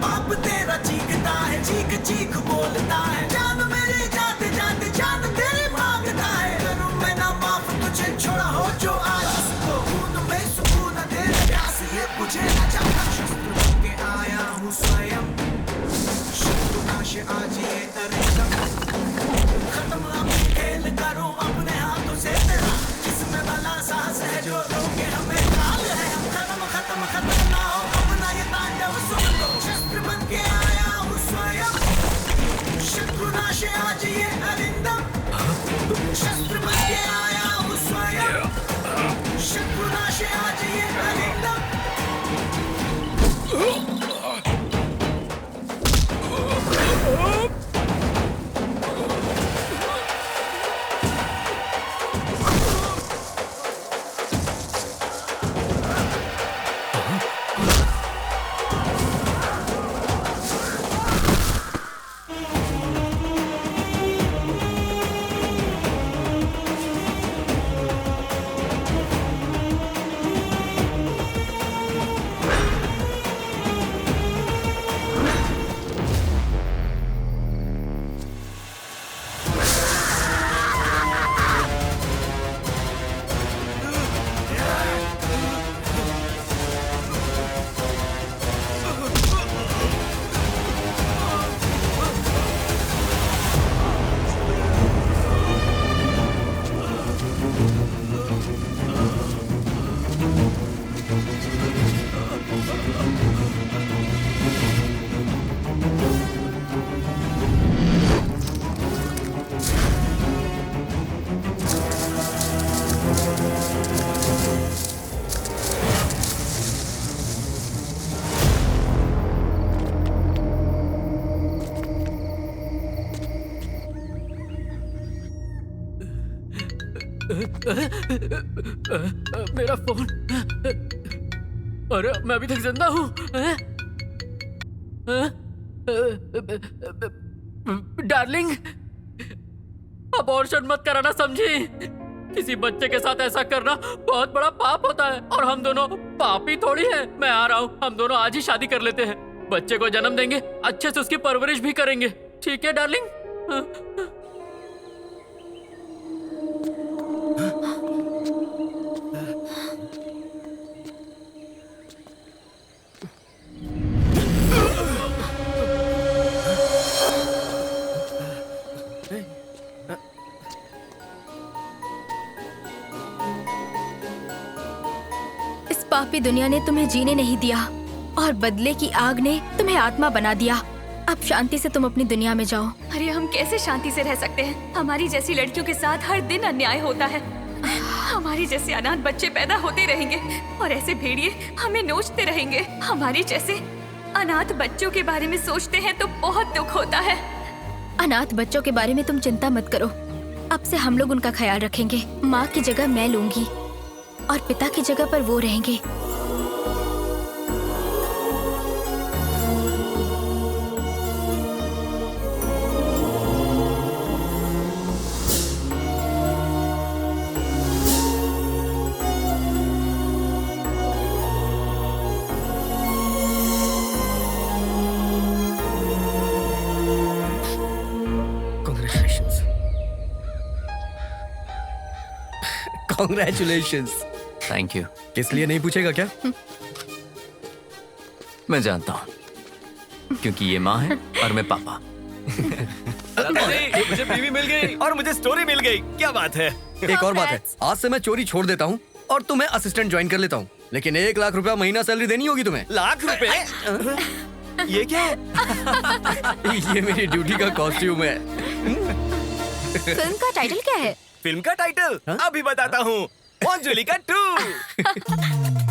बाप तेरा चीखता है चीख चीख बोलता है जान मेरे जाते जाते जान तेरे मांगता है करूं मैं ना माफ तुझे छोड़ा हो जो आज उसको खून में सुकून तेरे प्यास ये बुझे ना जाता शस्त्र बन के आया हूँ स्वयं शत्रुनाश आज ये अरिंदम खत्म अपनी खेल करूं अपने हाथों से तेरा जिसमें भला साहस है जो रोके हमें काल है हम खत्म खत्म खत्म ना हो अपना ये तांडव सुन लो शस्त्र बन के आया हूँ स्वयं शत्रुनाश आज ये अरिंदम शस्त्र बन के आया हूँ स्वयं शत्रुनाश आज ये अरिंदम। मेरा फोन। अरे मैं अभी तक जिंदा हूँ। डार्लिंग, अबॉर्शन मत कराना, समझी? किसी बच्चे के साथ ऐसा करना बहुत बड़ा पाप होता है और हम दोनों पापी थोड़ी हैं। मैं आ रहा हूँ, हम दोनों आज ही शादी कर लेते हैं, बच्चे को जन्म देंगे, अच्छे से उसकी परवरिश भी करेंगे, ठीक है डार्लिंग? पापी दुनिया ने तुम्हें जीने नहीं दिया और बदले की आग ने तुम्हें आत्मा बना दिया। अब शांति से तुम अपनी दुनिया में जाओ। अरे हम कैसे शांति से रह सकते हैं? हमारी जैसी लड़कियों के साथ हर दिन अन्याय होता है। हमारी जैसे अनाथ बच्चे पैदा होते रहेंगे और ऐसे भेड़िए हमें नोचते रहेंगे। हमारी जैसे अनाथ बच्चों के बारे में सोचते हैं तो बहुत दुख होता है। अनाथ बच्चों के बारे में तुम चिंता मत करो, अब से हम लोग उनका ख्याल रखेंगे। माँ की जगह मैं लूंगी और पिता की जगह पर वो रहेंगे। कॉन्ग्रेचुलेशंस। Thank you. किस लिए नहीं पूछेगा क्या? मैं जानता हूँ, क्योंकि ये माँ है और मैं पापा। मुझे बीवी मिल गई और मुझे स्टोरी मिल गई। क्या बात है। एक और बात है, आज से मैं चोरी छोड़ देता हूँ और तुम्हें असिस्टेंट ज्वाइन कर लेता हूँ, लेकिन 1 लाख रुपया महीना सैलरी देनी होगी तुम्हें। लाख रुपए? ये क्या है? ये मेरी ड्यूटी का कॉस्ट्यूम है। फिल्म का टाइटल क्या है? फिल्म का टाइटल अभी बताता हूँ। अंजुलिका 2।